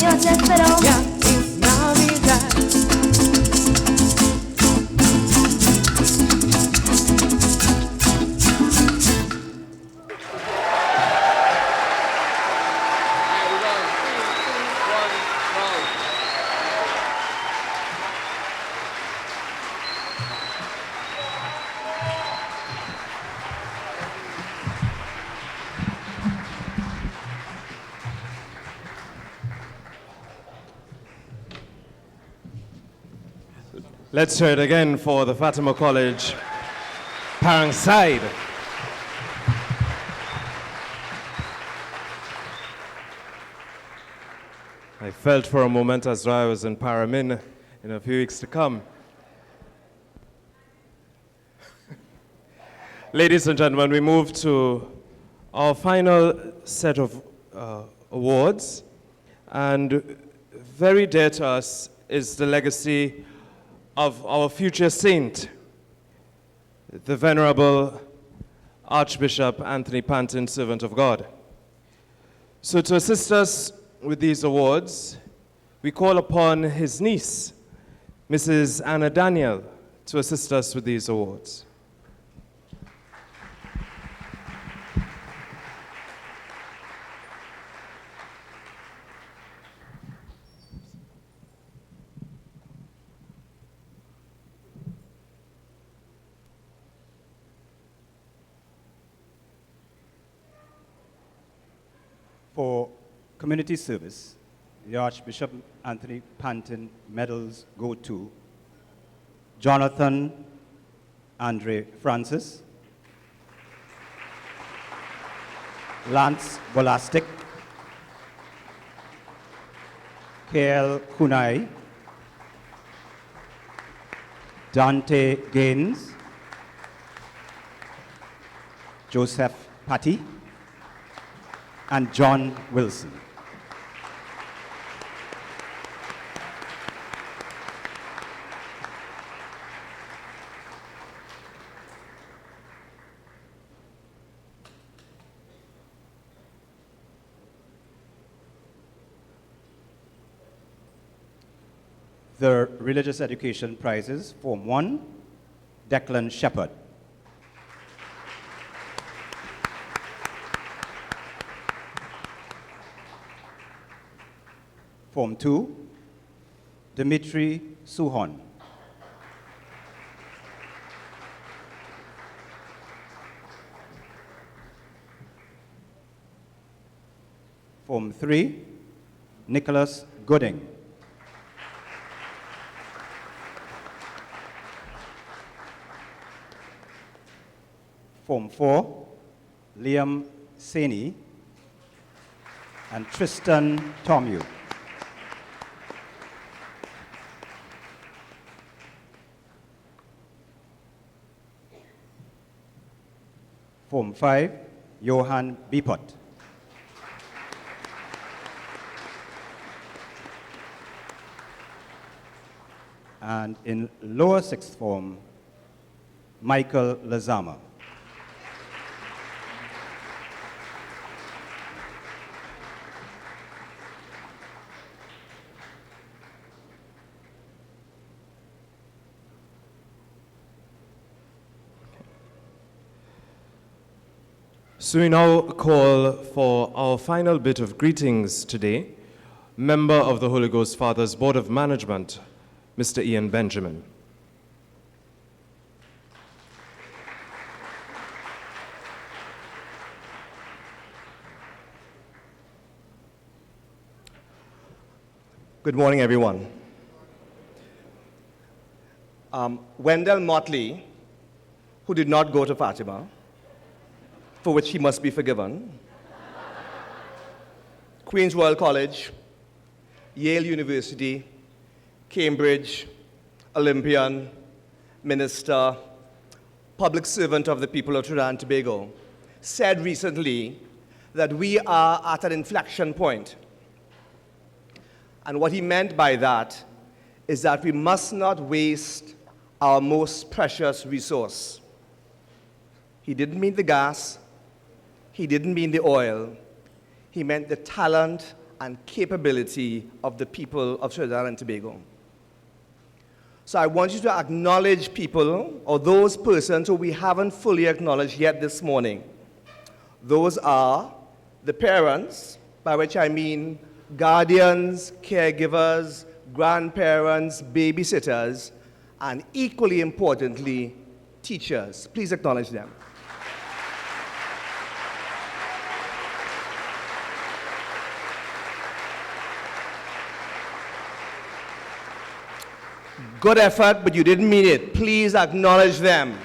Yo te espero. Ya es Navidad. Let's hear it again for the Fatima College Parang side. I felt for a moment as though I was in Paramin in a few weeks to come. Ladies and gentlemen, we move to our final set of awards, and very dear to us is the legacy of our future saint, the Venerable Archbishop Anthony Pantin, servant of God. So to assist us with these awards, we call upon his niece, Mrs. Anna Daniel, to assist us with these awards. For community service, the Archbishop Anthony Panton medals go to Jonathan Andre Francis, Lance Bolastic, Kael Kunai, Dante Gaines, Joseph Patty, and John Wilson. The Religious Education Prizes, Form 1, Declan Shepherd. Form 2, Dimitri Suhon. Form 3, Nicholas Gooding. Form 4, Liam Saini and Tristan Tomu. Form 5, Johan Bipot. And in lower sixth form, Michael Lazama. So we now call for our final bit of greetings today, member of the Holy Ghost Father's Board of Management, Mr. Ian Benjamin. Good morning, everyone. Wendell Motley, who did not go to Fatima, for which he must be forgiven, Queen's Royal College, Yale University, Cambridge, Olympian, minister, public servant of the people of Trinidad and Tobago, said recently that we are at an inflection point. And what he meant by that is that we must not waste our most precious resource. He didn't mean the gas. He didn't mean the oil. He meant the talent and capability of the people of Trinidad and Tobago. So I want you to acknowledge people, or those persons who we haven't fully acknowledged yet this morning. Those are the parents, by which I mean guardians, caregivers, grandparents, babysitters, and equally importantly, teachers. Please acknowledge them. Good effort, but you didn't mean it. Please acknowledge them.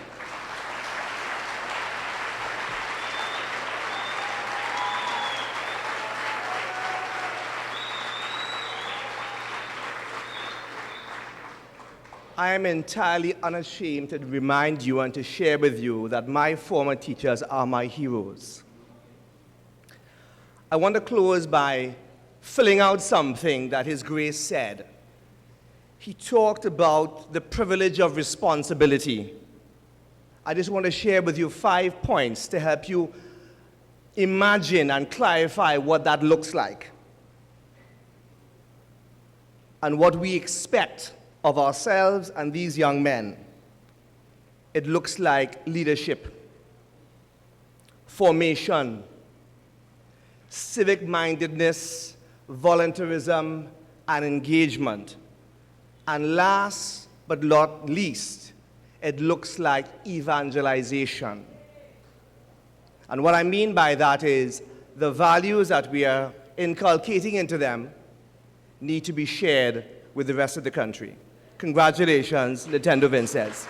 I am entirely unashamed to remind you and to share with you that my former teachers are my heroes. I want to close by filling out something that His Grace said. He talked about the privilege of responsibility. I just want to share with you 5 points to help you imagine and clarify what that looks like. and what we expect of ourselves and these young men, it looks like leadership, formation, civic-mindedness, volunteerism, and engagement. And last but not least, it looks like evangelization. And what I mean by that is the values that we are inculcating into them need to be shared with the rest of the country. Congratulations, Lieutenant Vinces.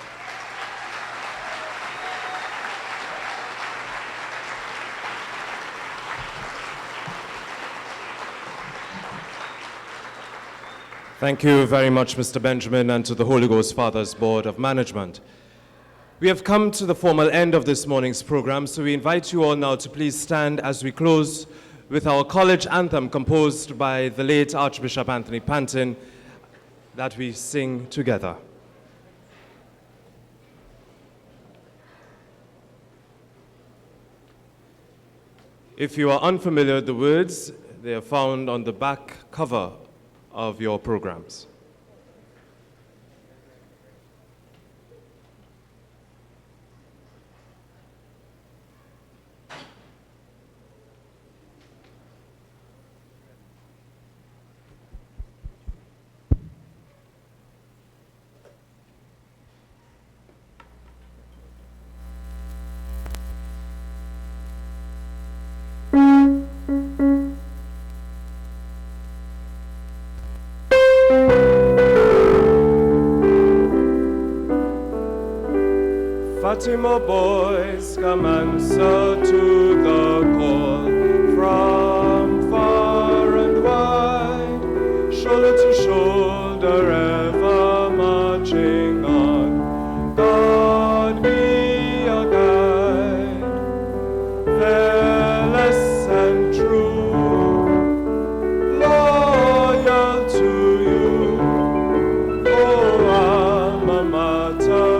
Thank you very much, Mr. Benjamin, and to the Holy Ghost Fathers Board of Management. We have come to the formal end of this morning's program, so we invite you all now to please stand as we close with our college anthem composed by the late Archbishop Anthony Pantin that we sing together. If you are unfamiliar with the words, they are found on the back cover of your programs. Fatima boys, come answer to the call from far and wide, shoulder to shoulder, ever marching on. God be our guide, fearless and true, loyal to you, oh alma mater.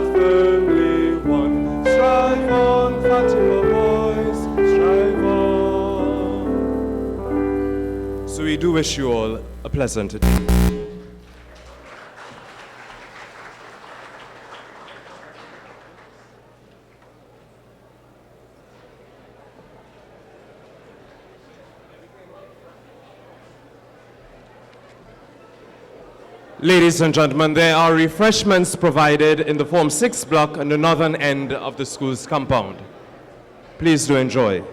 Fatima boys, strive on. So we do wish you all a pleasant day. Ladies and gentlemen, there are refreshments provided in the Form 6 block on the northern end of the school's compound. Please do enjoy.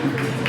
Navidad.